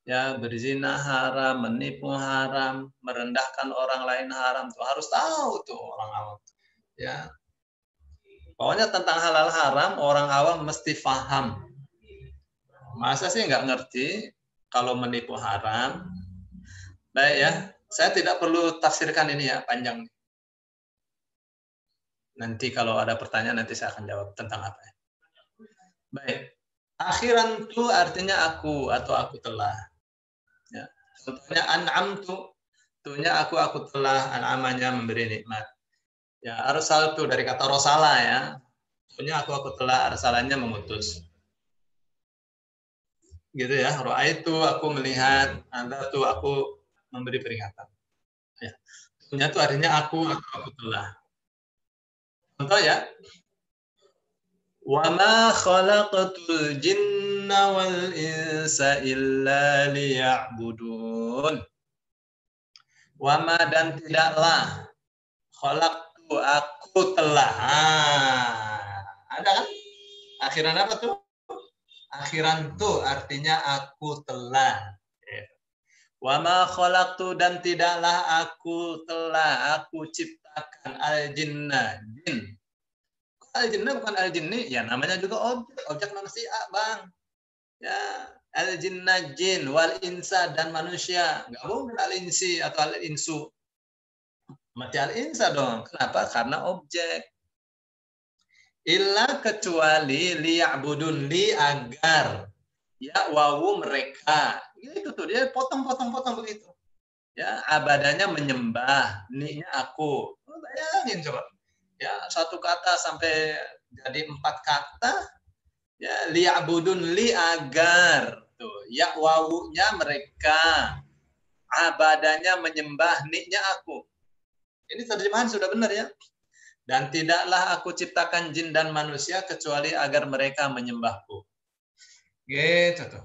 ya berzina haram, menipu haram, merendahkan orang lain haram. Tuh harus tahu tuh orang awam. Ya, pokoknya tentang halal haram orang awam mesti paham. Masa sih nggak ngerti kalau menipu haram? Baik ya, saya tidak perlu tafsirkan ini ya, panjang. Nanti kalau ada pertanyaan nanti saya akan jawab tentang apa ya. Baik, akhiran itu artinya aku atau aku telah. Ya. Contohnya an'am tuhnya aku telah, an'amanya memberi nikmat. Ya, arsal itu dari kata rosala ya. Tuhnya aku telah, arsalannya memutus. Gitu ya, ra'aitu aku melihat, anzartu aku memberi peringatan. Ya. Tuhnya itu artinya aku telah. Contoh ya. Wa ma khalaqatul jinna wal insa illa liya'budun. Wa ma dan tidaklah khalaqtu aku telah. Ada kan? Akhiran apa tuh? Akhiran tuh artinya aku telah. Wa ma khalaqtu dan tidaklah aku ciptakan al-jinna jin. Al-jinna bukan al-jinni, ya namanya juga objek manusia, Bang. Ya, al-jinna jin wal insa dan manusia. Enggak boleh al-insi atau al-insu. Mati al-insa dong. Kenapa? Karena objek. Illa kecuali liya'budun li agar ya wawu mereka. Gitu tuh dia potong begitu. Ya, abadanya menyembah, ni-nya aku. Bayangin coba. Ya, satu kata sampai jadi 4 kata. Ya, liya'budun li agar. Tuh, ya wawunya mereka. Abadanya menyembah, ni-nya aku. Ini terjemahan sudah benar ya. Dan tidaklah aku ciptakan jin dan manusia kecuali agar mereka menyembahku. Gitu tuh.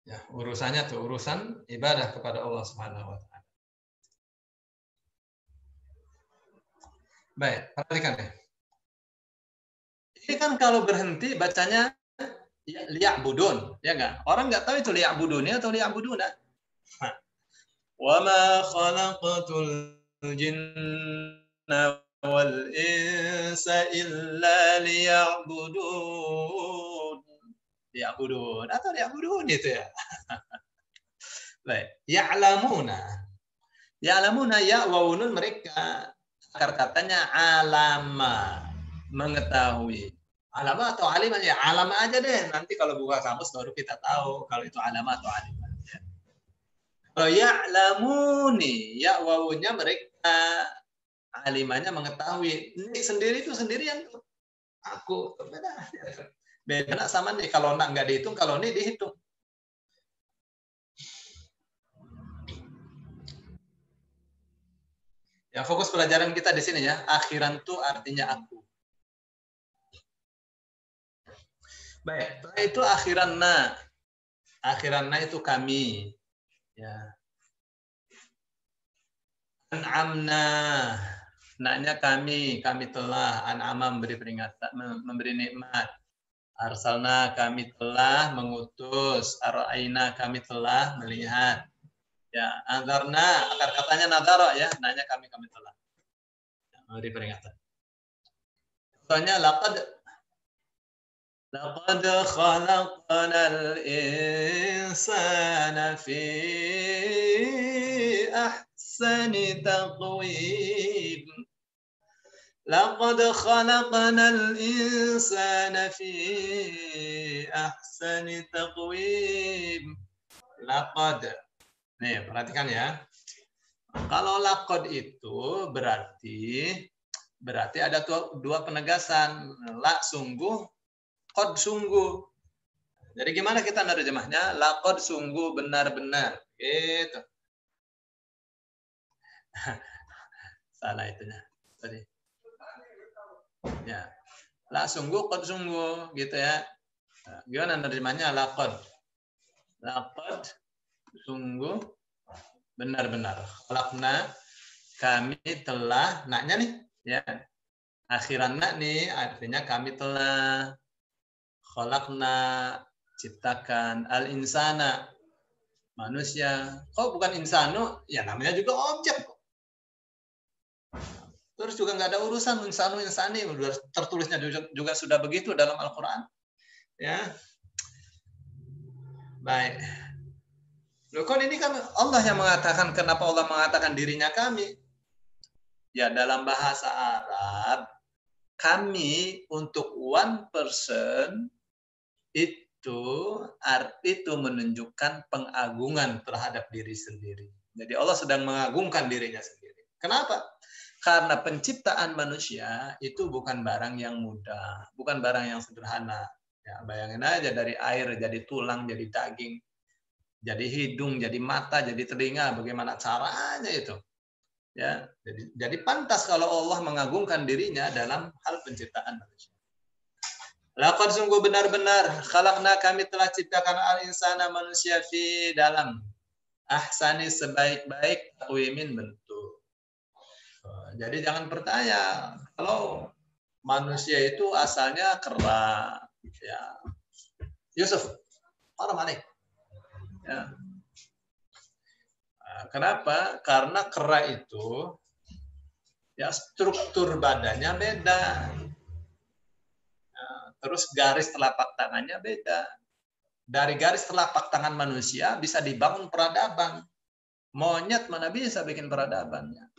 Ya, urusannya tuh urusan ibadah kepada Allah Subhanahu wa taala. Baik, perhatikan ya. Ini kan kalau berhenti bacanya liya'budun, ya enggak? Orang enggak tahu itu liya'budunnya atau liya'buduna. Wa ma khalaqatul jinna wal insa illa liya'budun. Liya'budun atau liya'budun itu ya. Baik, ya'lamuna. Ya'lamuna ya wawunun mereka. Akar katanya alama, mengetahui. Alama atau alimah ya, alama aja deh. Nanti kalau buka kamus baru kita tahu kalau itu alama atau alimah. Kalau ya'lamuni, ya wawunya mereka, alimanya mengetahui. Ini sendiri itu sendirian. Aku beda sama nih. Kalau nak nggak dihitung, kalau ini dihitung. Ya, fokus pelajaran kita di sini ya. Akhiran itu artinya aku. Baik, setelah itu akhiranna. Akhiranna itu kami. Ya. An'amna. Naknya kami telah an'ama memberi peringatan, memberi nikmat. Arsalna kami telah mengutus. Ara'aina kami telah melihat. Ya, anzarna, akar katanya nadara ya, nanya kami telah. Memberi peringatan. Contohnya laqad khalaqnal insana fi ahsani taqwim. Laqad khalaqnal insana fi ahsani taqwim. Laqad. Nih, perhatikan ya. Kalau laqad itu berarti ada dua penegasan. La sungguh, qad sungguh. Jadi gimana kita nerjemahnya? Laqad sungguh benar-benar. Gitu. Salah itunya. Tadi. Ya. La sungguh, qad sungguh gitu ya. Nah, gimana nerjemahnya? Laqad. Laqad sungguh benar-benar. Khalaqna kami telah, naknya nih ya. Akhiran nak nih artinya kami telah. Khalaqna ciptakan, al insana manusia. Kok bukan insanu? Ya namanya juga objek. Terus juga nggak ada urusan insanu insani, tertulisnya juga sudah begitu dalam Al-Qur'an. Ya. Baik. Loh, kan ini kan Allah yang mengatakan, kenapa Allah mengatakan dirinya kami? Ya, dalam bahasa Arab, kami untuk one person itu menunjukkan pengagungan terhadap diri sendiri. Jadi Allah sedang mengagungkan dirinya sendiri. Kenapa? Karena penciptaan manusia itu bukan barang yang mudah, bukan barang yang sederhana. Ya, bayangin aja dari air jadi tulang, jadi daging. Jadi hidung, jadi mata, jadi telinga, bagaimana caranya itu? Ya, jadi pantas kalau Allah mengagungkan dirinya dalam hal penciptaan manusia. Laqad sungguh benar-benar khalaqna kami telah ciptakan al-insana manusia fi dalam ahsani sebaik-baik taqwimin bentuk. Jadi jangan pertanyaan kalau manusia itu asalnya kera. Ya. Yusuf, mana? Ya. Kenapa? Karena kera itu ya struktur badannya beda. Terus garis telapak tangannya beda. Dari garis telapak tangan manusia bisa dibangun peradaban. Monyet mana bisa bikin peradabannya?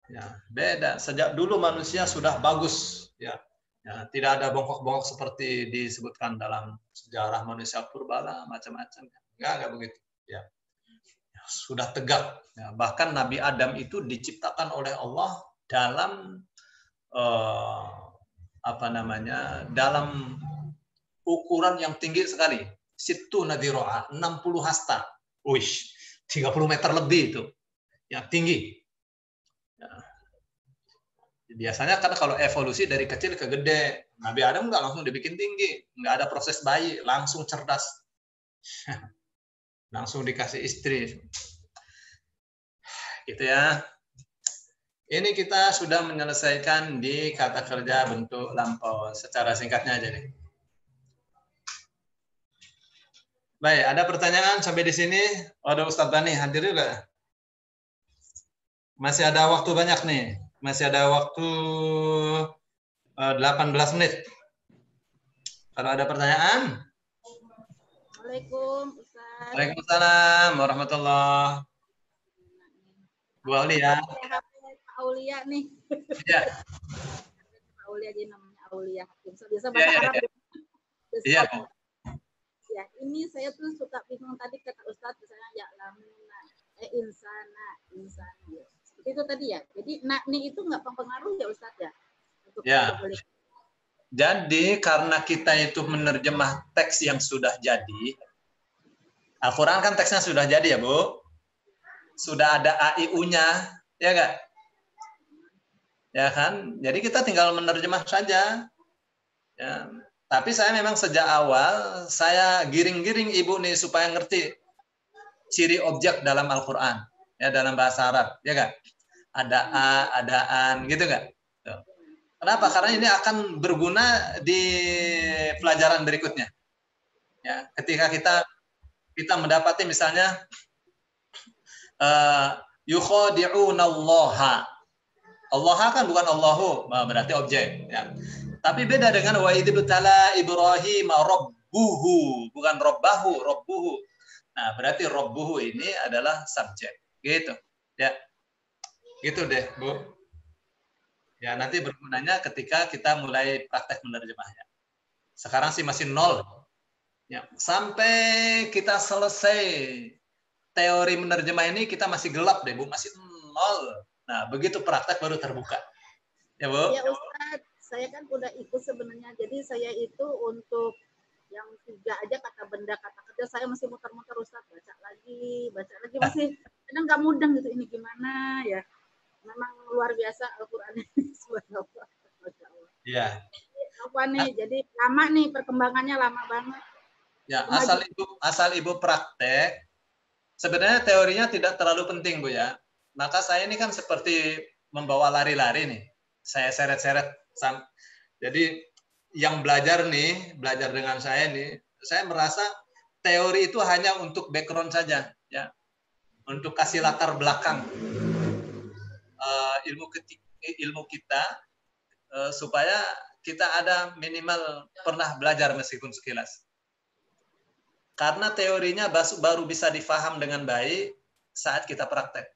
Ya, beda. Sejak dulu manusia sudah bagus, ya. Ya, tidak ada bongkok-bongkok seperti disebutkan dalam sejarah manusia purba lah, macam-macam. Enggak begitu. Ya. Sudah tegak. Ya, bahkan Nabi Adam itu diciptakan oleh Allah dalam dalam ukuran yang tinggi sekali. Situ nadiro'a, 60 hasta. Wish, 30 meter lebih itu. Yang tinggi. Ya. Biasanya kan kalau evolusi dari kecil ke gede, Nabi Adam nggak langsung dibikin tinggi, nggak ada proses bayi, langsung cerdas, langsung dikasih istri, gitu ya. Ini kita sudah menyelesaikan di kata kerja bentuk lampau secara singkatnya aja nih. Baik, ada pertanyaan sampai di sini? Ada Ustadz Bani hadir juga? Masih ada waktu banyak nih. Masih ada waktu 18 menit. Kalau ada pertanyaan? Assalamualaikum, Ustaz. Waalaikumsalam warahmatullahi. Bu Aulia. Pak Aulia nih. Ya. Pak Aulia jadi namanya Aulia. Biasa bahasa Arab. Iya. Ya, ini saya tuh suka bingung tadi kata Ustaz misalnya ya lamuna, insana. Itu tadi ya. Jadi nakni itu nggak mempengaruhi ya Ustaz ya? Untuk ya. Jadi karena kita itu menerjemah teks yang sudah jadi, Al-Quran kan teksnya sudah jadi ya Bu, sudah ada AIU-nya, ya nggak? Ya kan? Jadi kita tinggal menerjemah saja. Ya. Tapi saya memang sejak awal saya giring-giring Ibu nih supaya ngerti ciri objek dalam Al-Quran, ya dalam bahasa Arab, ya nggak? Ada a, ada an, gitu nggak? Kenapa? Karena ini akan berguna di pelajaran berikutnya. Ya, ketika kita mendapati misalnya yukhadi'unallaha. Allah kan bukan Allahu, berarti objek. Ya. Tapi beda dengan wa idzibtala Ibrahim rabbuhu, bukan rabbahu, rabbuhu. Nah, berarti rabbuhu ini adalah subjek. Gitu. Ya. Gitu deh, Bu. Ya, nanti bergunanya ketika kita mulai praktek menerjemahnya. Sekarang sih masih 0. Ya, sampai kita selesai teori menerjemah ini kita masih gelap deh, Bu, masih 0. Nah, begitu praktek baru terbuka. Ya, Bu? Ya, Ustaz, saya kan udah ikut sebenarnya. Jadi saya itu untuk yang 3 aja kata benda, kata kerja saya masih muter-muter Ustaz, baca lagi masih kadang nggak mudeng gitu ini gimana ya. Memang luar biasa Al-Qur'an ini subhanallah. Iya. Apa nih? Jadi lama nih perkembangannya lama banget. Ya, asal Ibu praktek, sebenarnya teorinya tidak terlalu penting, Bu ya. Maka saya ini kan seperti membawa lari-lari nih. Saya seret-seret. Jadi yang belajar dengan saya nih, saya merasa teori itu hanya untuk background saja, ya. Untuk kasih latar belakang ilmu kita supaya kita ada minimal pernah belajar meskipun sekilas. Karena teorinya baru bisa difaham dengan baik saat kita praktek.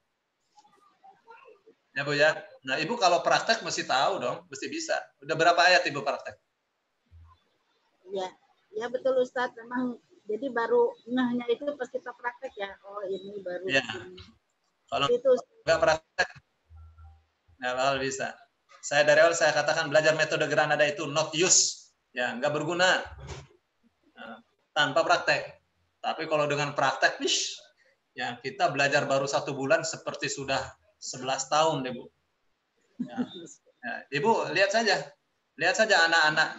Ya Bu ya. Nah Ibu kalau praktek mesti tahu dong, mesti bisa. Udah berapa ayat Ibu praktek? Ya betul Ustadz. Memang jadi baru ngehnya itu pas kita praktek ya. Oh ini baru. Ya. Ini. Kalau itu nggak praktek, nggak bakal bisa. Saya dari awal saya katakan belajar metode Granada itu not use, ya nggak berguna tanpa praktek. Tapi kalau dengan praktek, ya kita belajar baru 1 bulan seperti sudah 11 tahun deh Bu. Ya. Ya, Ibu lihat saja anak-anak,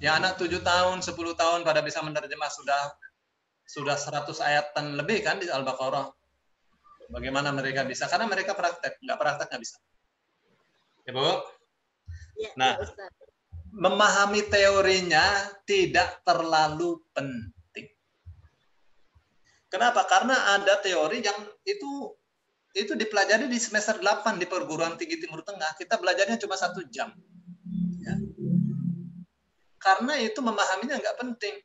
ya anak 7 tahun, 10 tahun pada bisa menerjemah sudah 100 ayatan lebih kan di Al-Baqarah. Bagaimana mereka bisa? Karena mereka praktek, nggak praktek nggak bisa. Ya Bu. Nah, memahami teorinya tidak terlalu penting. Kenapa? Karena ada teori yang itu dipelajari di semester 8 di perguruan tinggi Timur Tengah. Kita belajarnya cuma 1 jam. Ya. Karena itu memahaminya nggak penting.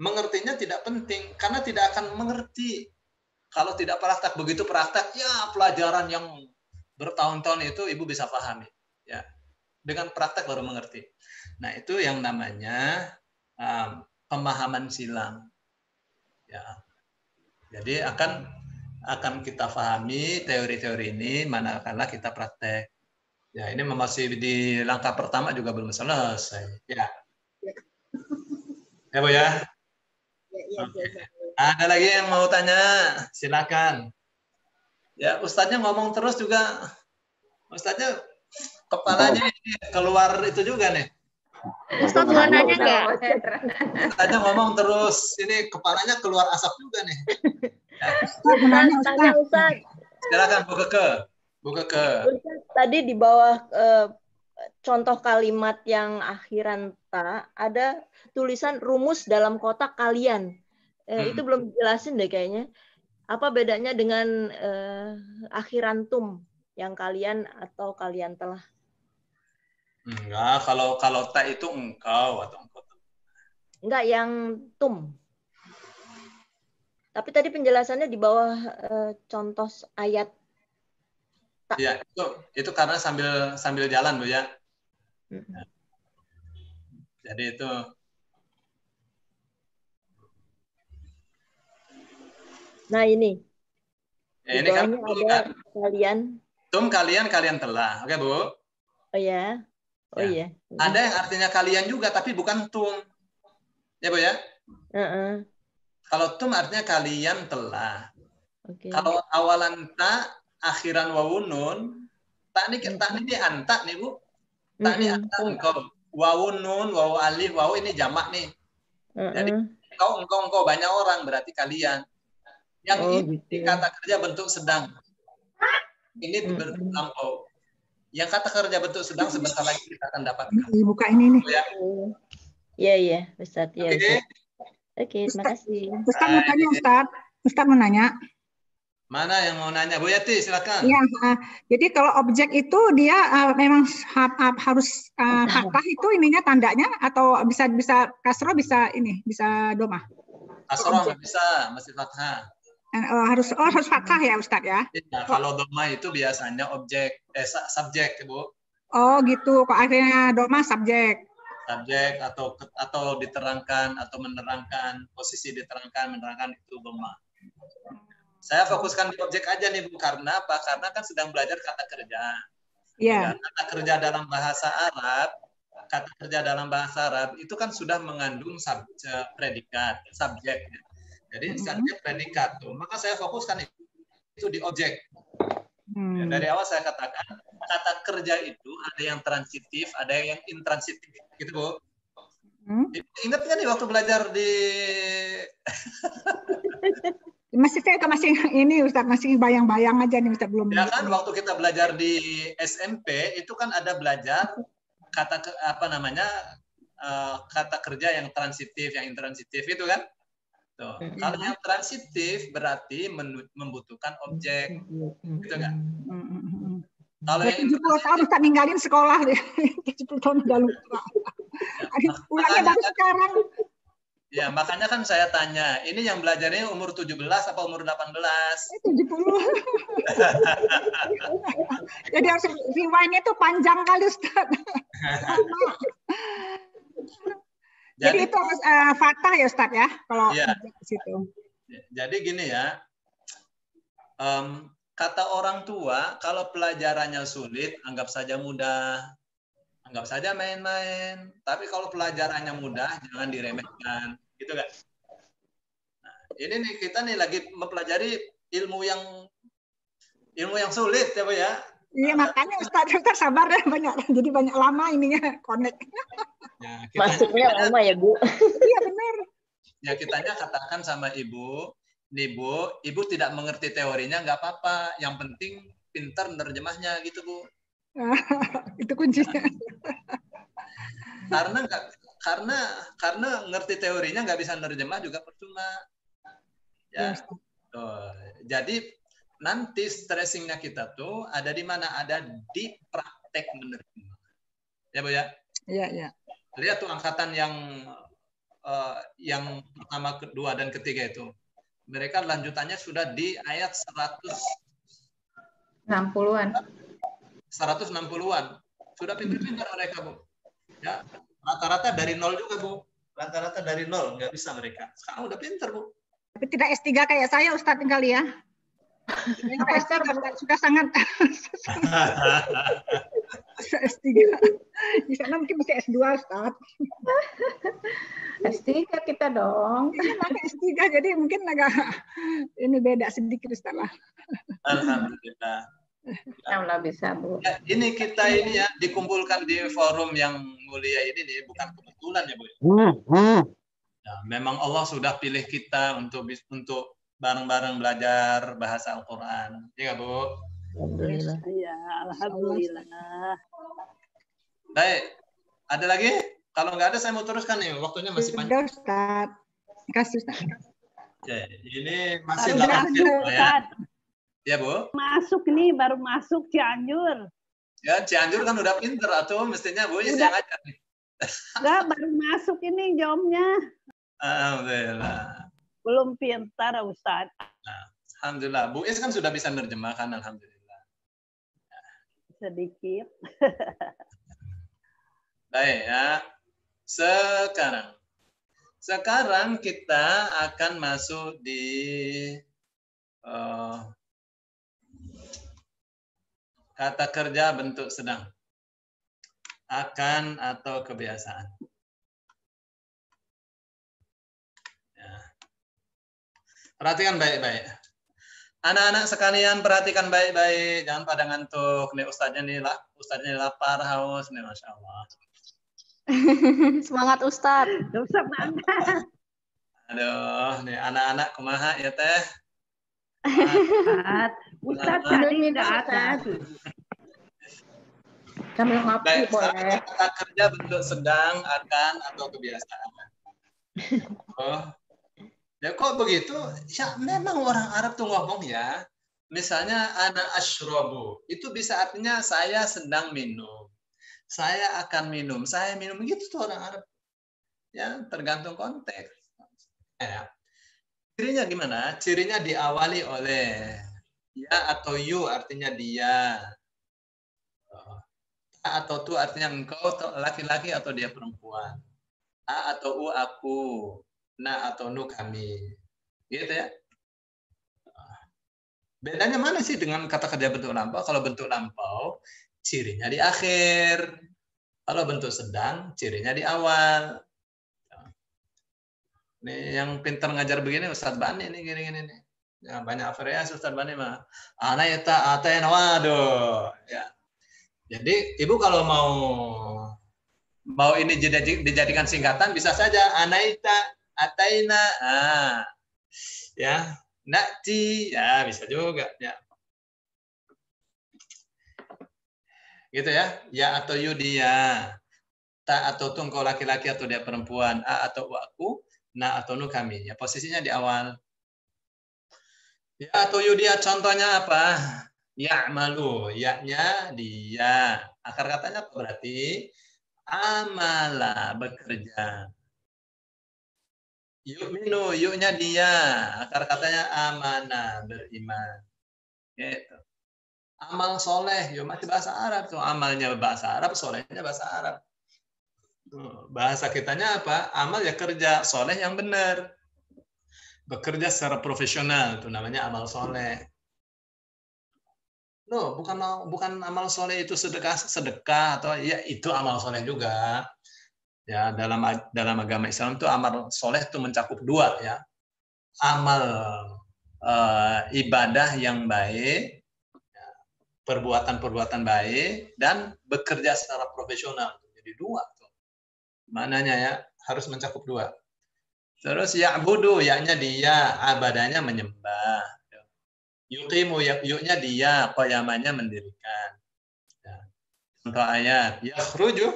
Mengertinya tidak penting, karena tidak akan mengerti. Kalau tidak praktek, begitu praktek, ya pelajaran yang bertahun-tahun itu ibu bisa pahami. Ya. Dengan praktek baru mengerti. Nah, itu yang namanya pemahaman silang. Ya. Jadi akan kita pahami teori-teori ini manakala kita praktek. Ya, ini masih di langkah pertama juga belum selesai. Ya. Ya, Bu ya. Okay. Ada lagi yang mau tanya? Silakan. Ya, Ustadznya ngomong terus juga. Ustadznya kepalanya ini keluar itu juga nih. Ustadz mau nanya nggak? Ustadznya ngomong terus, ini kepalanya keluar asap juga nih. Ya. Tanya Ustadz. Silakan Bu Keke. Bu Keke. Tadi di bawah contoh kalimat yang akhiran ta ada tulisan rumus dalam kotak kalian. Itu belum dijelasin deh kayaknya. Apa bedanya dengan akhiran tum yang kalian atau kalian telah? Enggak, kalau ta itu engkau atau engkau. Enggak, yang tum. Tapi tadi penjelasannya di bawah contoh ayat. Ya, itu karena sambil jalan, Bu ya. Jadi itu. Nah, ini. Ya, ini kan ada kalian. Tum kalian telah. Oke, Bu? Oh ya. Oh iya. Ada yang artinya kalian juga tapi bukan tum. Ya, Bu ya? Kalau tum artinya kalian telah. Kalau awalan ta, akhiran wawunun, tak ini anta nih, Bu. Tak ini anta engkau. Wawunun, wawu alif, wawu ini jamak nih. Jadi engkau banyak orang berarti kalian. Yang ini kata kerja bentuk sedang. Ini bentuk lampau. Yang kata kerja bentuk sedang sebentar lagi kita akan dapatkan. Dibuka ini nih. Iya, Ustadz. Ya, Oke, terima kasih. Ustadz mau tanya, Ustadz mau nanya. Mana yang mau nanya? Bu Yati, silakan. Ya, jadi kalau objek itu dia memang harus fathah itu ininya tandanya atau bisa kasroh bisa domah? Kasroh nggak bisa, masih fathah. Harus fathah ya Ustadz ya? Ya, kalau domah itu biasanya subjek, Bu. Oh gitu, kok akhirnya domah subjek. Subjek atau diterangkan atau menerangkan, posisi diterangkan, menerangkan itu domah. Saya fokuskan di objek aja nih, Bu. Karena apa? Karena kan sedang belajar kata kerja. Iya. Kata kerja dalam bahasa Arab, itu kan sudah mengandung predikat, subjek. Jadi subjek predikat tuh. Maka saya fokuskan itu di objek. Ya, dari awal saya katakan kata kerja itu ada yang transitif, ada yang intransitif, gitu, Bu. Ingat nggak nih waktu belajar di masih ini Ustadz masih bayang-bayang aja nih Ustadz belum. Ya kan waktu kita belajar di SMP itu kan ada belajar kata kerja yang transitif, yang intransitif itu kan. Tuh. Kalau yang transitif berarti membutuhkan objek, gitu kan? Kalau yang 70 tahun Ustadz ninggalin sekolah deh, 70 tahun udah lupa. Pulangnya baru sekarang. Ya, makanya kan saya tanya, ini yang belajarnya umur 17 apa umur 18? 70. Jadi harus rewind-nya tuh panjang kali, Ustaz. Jadi itu harus fathah ya, Ustaz ya, kalau ya. Di situ. Jadi gini ya, kata orang tua, kalau pelajarannya sulit, anggap saja mudah. Anggap saja main-main. Tapi kalau pelajarannya mudah, jangan diremehkan. Gitu kan? Nah, ini nih kita nih lagi mempelajari ilmu yang sulit ya, Bu ya. Iya, makanya Ustaz sabar ya, jadi banyak lama ininya connect. Ya, masuknya lama ya, Bu. Iya, benar. Ya, kitanya katakan sama Ibu, nih Bu, Ibu tidak mengerti teorinya nggak apa-apa. Yang penting pintar menerjemahnya gitu, Bu. Itu kuncinya. Karena ngerti teorinya nggak bisa nerjemah juga percuma. ma. Ya. Tuh. Jadi nanti stressingnya kita tuh ada di mana? Ada di praktek menerima. Ya Bu ya? Iya, iya. Lihat tuh angkatan yang pertama, kedua, dan ketiga itu. Mereka lanjutannya sudah di ayat 60-an. 160-an. Sudah pintar-pintar mereka, Bu. Ya, rata-rata dari nol juga, Bu. Rata-rata dari nol, nggak bisa mereka. Sekarang udah pintar, Bu. Tapi tidak S3 kayak saya, Ustadz, kali ya. S3 sudah sangat S3. Di sana mungkin masih S2, Ustadz. S3 kita dong. Ini pakai S3, jadi mungkin agak ini beda sedikit, Ustadz lah. Alhamdulillah. Alhamdulillah bisa, Bu. Ya, ini kita ini ya dikumpulkan di forum yang mulia ini nih, bukan kebetulan ya, Bu. Ya, memang Allah sudah pilih kita untuk bareng-bareng belajar bahasa Al-Quran. Iya, Bu? Alhamdulillah. Ya, alhamdulillah. Baik. Ada lagi? Kalau nggak ada, saya mau teruskan nih. Waktunya masih panjang. Ustaz. Kasih, Ustaz. Oke, ini masih 8 menit ya. Ya, Bu? Masuk nih, baru masuk Cianjur. Ya, Cianjur kan udah pinter, atau mestinya Bu Is yang ajar nih. Enggak, baru masuk ini jobnya. Alhamdulillah. Belum pintar, Ustaz. Nah, alhamdulillah. Bu Is kan sudah bisa menerjemahkan, alhamdulillah. Sedikit. Baik ya. Sekarang kita akan masuk di kata kerja bentuk sedang. Akan atau kebiasaan. Ya. Perhatikan baik-baik. Anak-anak sekalian perhatikan baik-baik. Jangan pada ngantuk. Nih ustadznya nih lapar, haus. Nih Masya Allah. Semangat Ustadz. Semangat. Aduh, nih anak-anak kumaha ya teh. Ustadz tadi nggak ada. Sambil ngopi boleh. Kata kerja bentuk sedang, akan, atau kebiasaan. Oh. Ya kok begitu? Ya memang orang Arab tuh ngomong ya. Misalnya ana asyrabu, itu bisa artinya saya sedang minum. Saya akan minum, saya minum, gitu tuh orang Arab. Ya, tergantung konteks. Ya. Cirinya gimana? Cirinya diawali oleh ya atau you, artinya dia. A atau tu artinya engkau, laki-laki atau dia perempuan. A atau u aku. Na atau nu kami. Gitu ya. Bedanya mana sih dengan kata kerja bentuk lampau? Kalau bentuk lampau, cirinya di akhir. Kalau bentuk sedang, cirinya di awal. Nih yang pintar ngajar begini Ustadz Bani nih gini-gini nih. Ya, banyak variasi Ustadz Bani mah. Ana eta aten waduh. Ya. Jadi ibu kalau mau ini dijadikan singkatan bisa saja anaita, ataina, ya, nakti, ya bisa juga, ya. Gitu ya, ya atau yu dia, ta atau tu engkau laki-laki atau dia perempuan, a atau aku, na atau nu kami. Ya posisinya di awal. Ya atau yu dia contohnya apa? Ya'malu, ya-nya dia. Akar katanya apa berarti? Amala, bekerja. Yu'minu, yu-nya dia. Akar katanya amana, beriman. Gitu. Amal soleh, yuk masih bahasa Arab tuh. Amalnya bahasa Arab, solehnya bahasa Arab. Bahasa kitanya apa? Amal ya kerja, soleh yang benar. Bekerja secara profesional, itu namanya amal soleh. No, bukan amal soleh itu sedekah atau ya itu amal soleh juga. Ya dalam agama Islam itu amal soleh itu mencakup dua ya. Amal ibadah yang baik, ya, perbuatan baik dan bekerja secara profesional. Jadi dua tuh. Mananya ya harus mencakup dua. Terus ya'budu, ya-nya dia, abadanya menyembah. Yuqimu, yuknya dia, qayamannya mendirikan. Ya. Contoh ayat, yakhruju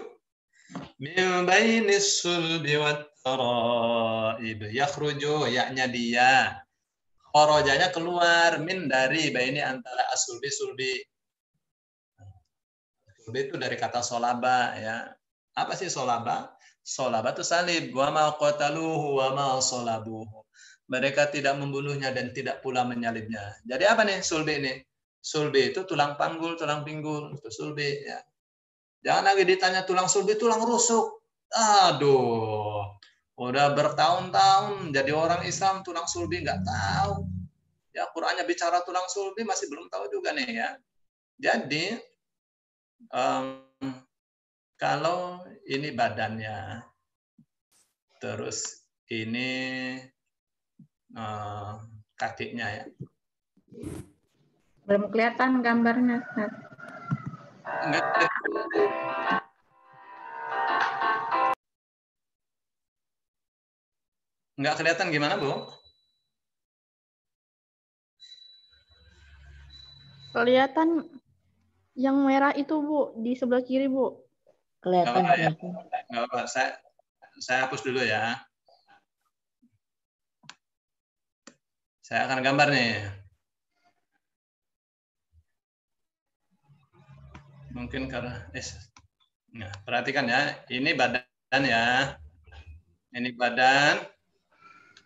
Min bainis sulbi wat taraib. Yakhruju, yaknya dia. Kharajanya keluar, min dari baini antara asulbi sulbi. Sulbi itu dari kata solaba ya. Apa sih solaba? Solaba itu salib. Wa ma qataluhu wa ma salabuhu. Mereka tidak membunuhnya dan tidak pula menyalibnya. Jadi apa nih sulbi ini? Sulbi itu tulang panggul, tulang pinggul, itu sulbi ya. Jangan lagi ditanya tulang sulbi, tulang rusuk. Aduh, udah bertahun-tahun jadi orang Islam tulang sulbi nggak tahu. Ya Qur'annya bicara tulang sulbi masih belum tahu juga nih ya. Jadi kalau ini badannya, terus ini kakinya ya. Belum kelihatan gambarnya. Enggak kelihatan gimana, Bu? Kelihatan yang merah itu, Bu, di sebelah kiri, Bu. Kelihatan. Enggak apa, saya hapus dulu ya. Saya akan gambar nih. Mungkin karena nah, perhatikan ya, ini badan ya. Ini badan.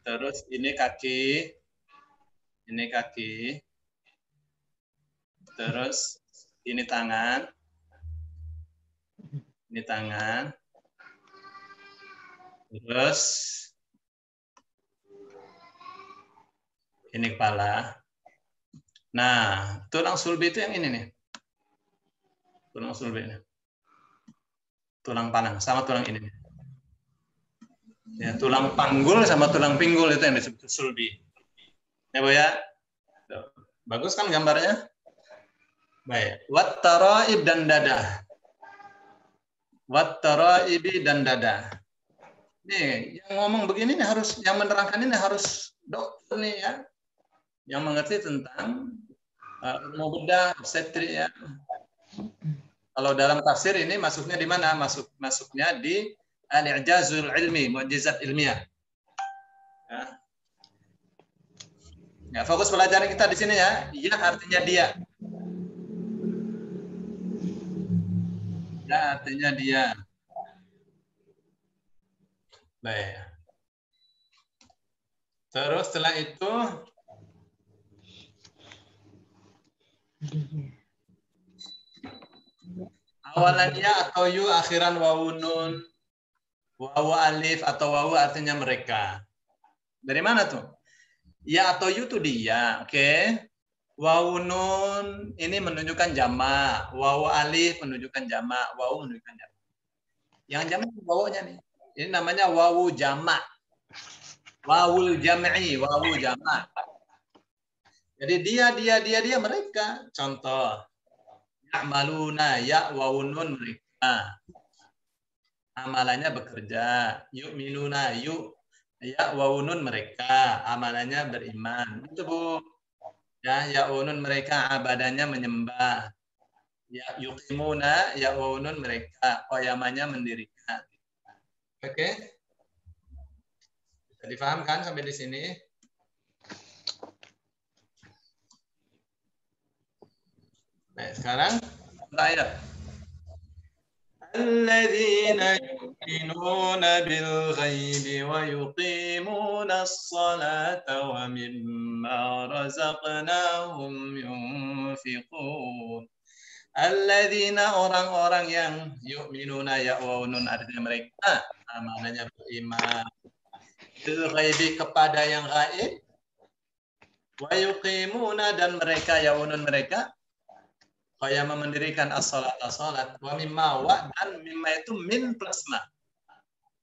Terus ini kaki. Ini kaki. Terus ini tangan. Ini tangan. Terus ini kepala. Nah, tulang sulbi itu yang ini nih. Tulang sulbi ini. Tulang panang sama tulang ini nih. Ya, tulang panggul sama tulang pinggul itu yang disebut sulbi. Ya, Bu ya. Bagus kan gambarnya? Baik. Wat taraib dan dada. Wat taraibi dan dada. Nih, yang ngomong begini nih harus, yang menerangkan ini harus dokter nih ya. Yang mengerti tentang ilmu bedah, obstetri ya. Kalau dalam tafsir ini masuknya di mana? Masuknya di al-i'jazul ilmi, mukjizat ilmiah. Ya, fokus pelajaran kita di sini ya. Ya artinya dia. Ya artinya dia. Baik. Terus setelah itu awalannya atau yu akhiran wawunun. Wawu alif atau wawu artinya mereka. Dari mana tuh? Ya atau yu itu dia, oke? Wawu nun ini menunjukkan jamak, wawu alif menunjukkan jamak, wawu menunjukkan jamak. Yang jamak wawunya nih. Ini namanya wawu jamak. Wawul jam'i, wawu jamak. Jadi dia mereka. Contoh. Ya'maluna, ya wawu nun mereka. Amalannya bekerja. Yu'minuna, ya wawunun mereka. Amalannya beriman. Itu Bu. Ya wawunun mereka. Abadannya menyembah. Ya yuqimuna, ya wawunun mereka. Qayamannya mendirikan. Oke. Bisa dipahamkan sampai di sini? Baik, sekarang ayat. الذين يؤمنون بالغيب ويقيمون الصلاة ومما رزقناهم ينفقون. Alladzina orang-orang yang yu'minuna ya'wunun artinya mereka amanahnya beriman bil ghaibi kepada yang gaib wa yuqimuna dan mereka ya'wunun mereka kaya mendirikan as-salat wa mimma wa dan mimma itu min plus ma.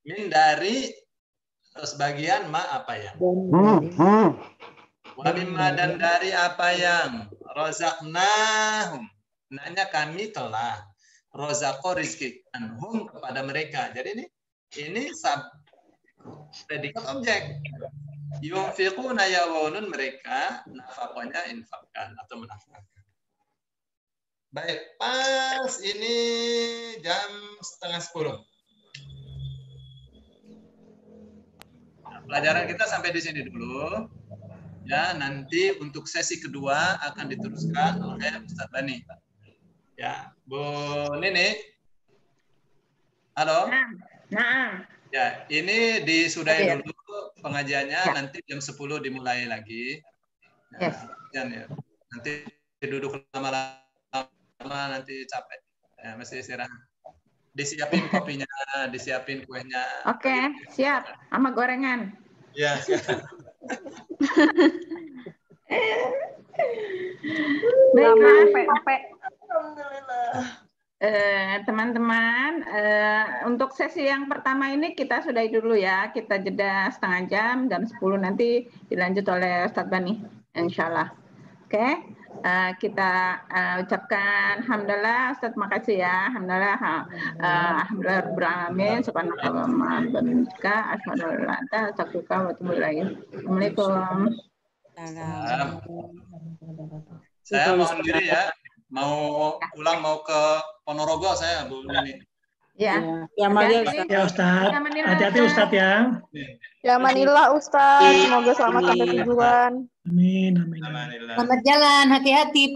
Min dari terus bagian ma apa yang. Wa mimma dan dari apa yang razaqnahum. Nanya kami telah razaqo rizqikan hum kepada mereka. Jadi ini predikat objek. Yunfiquna ya'wunun mereka nafaqahnya infakkan atau menafkahkan. Baik, pas ini jam 9:30. pelajaran kita sampai di sini dulu. Ya, nanti untuk sesi kedua akan diteruskan oleh Ustadz Bani. Ya, Bu Nini. Halo. Nah. Ya, ini disudahi dulu pengajiannya, nanti jam 10 dimulai lagi. Ya, ya. Nanti duduk lama-lama nanti capek. Ya, mesti istirahat. Disiapin kopinya, disiapin kuenya. Oke, siap. Sama gorengan. Ya, siap. Baiklah. Teman-teman, untuk sesi yang pertama ini kita sudahi dulu ya. Kita jeda setengah jam 10 nanti dilanjut oleh Ustadz Bani, insya Allah. Oke, kita ucapkan alhamdulillah, Ustadz makasih ya. Alhamdulillah, alhamdulillah rabbil alamin, subhanallah wa bihamdika, asyhadu an la ilaha illa anta, astaghfiruka wa atubu ilaik. Assalamualaikum. Saya mohon diri ya. Mau pulang, mau ke Ponorogo saya, Bu Nini. Ya, ya Ustadz. Hati-hati Ustadz ya. Ya Manila Ustadz, semoga selamat sampai tujuan. Amin, amin. Selamat jalan, hati-hati.